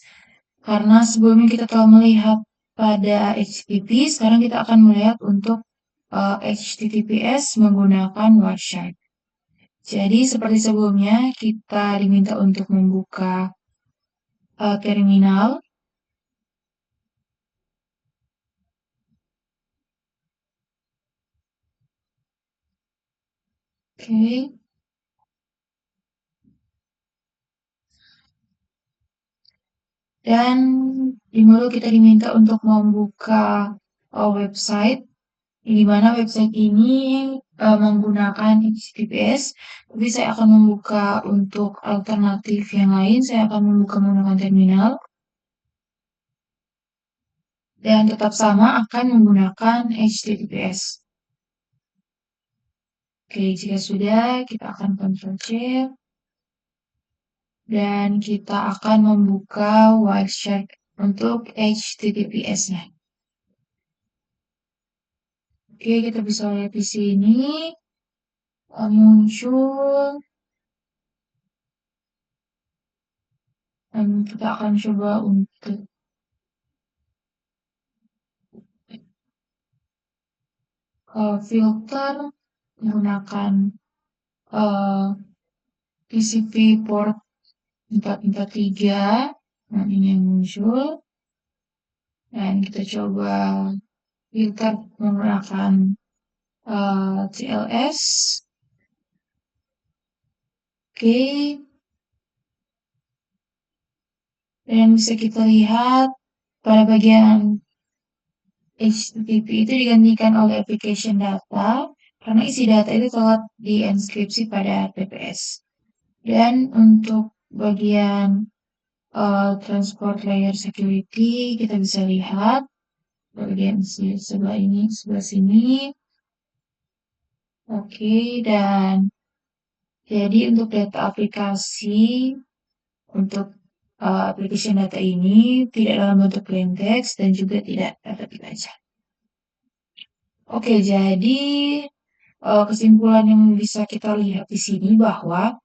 Karena sebelumnya kita telah melihat pada HTTP, sekarang kita akan melihat untuk HTTPS menggunakan Wireshark. Jadi seperti sebelumnya, kita diminta untuk membuka terminal. Oke. Dan di modul kita diminta untuk membuka website, di mana website ini menggunakan HTTPS, tapi saya akan membuka untuk alternatif yang lain, saya akan membuka menggunakan terminal. Dan tetap sama akan menggunakan HTTPS. Oke, jika sudah, kita akan Ctrl C. Dan kita akan membuka Wireshark untuk HTTPS-nya. Oke, kita bisa lihat di sini muncul. Dan kita akan coba untuk filter menggunakan TCP port 443. Nah, ini yang muncul. Dan kita coba filter menggunakan TLS. Oke. Dan bisa kita lihat pada bagian HTTP itu digantikan oleh application data karena isi data itu telah dienkripsi pada TPS. Dan untuk bagian transport layer security kita bisa lihat bagian sebelah ini, sebelah sini. Oke, dan jadi untuk data aplikasi untuk application data ini tidak dalam bentuk plain text dan juga tidak dapat dibaca. Oke, jadi kesimpulan yang bisa kita lihat di sini bahwa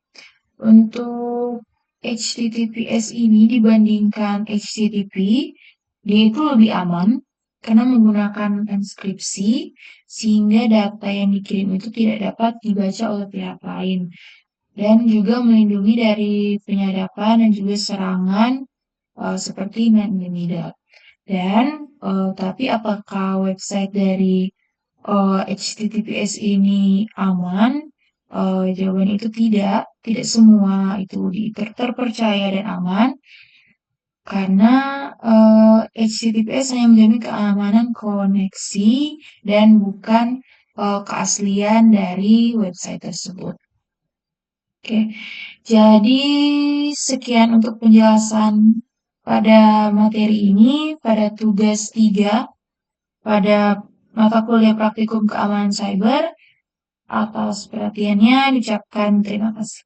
untuk HTTPS ini dibandingkan HTTP, dia itu lebih aman karena menggunakan enkripsi sehingga data yang dikirim itu tidak dapat dibaca oleh pihak lain dan juga melindungi dari penyadapan dan juga serangan seperti man in the middle. Dan tapi apakah website dari HTTPS ini aman? Jawaban itu tidak semua itu terpercaya dan aman. karena HTTPS hanya menjamin keamanan koneksi dan bukan keaslian dari website tersebut. Oke, jadi sekian untuk penjelasan pada materi ini, pada tugas 3, pada mata kuliah praktikum keamanan cyber. Atas perhatiannya diucapkan terima kasih.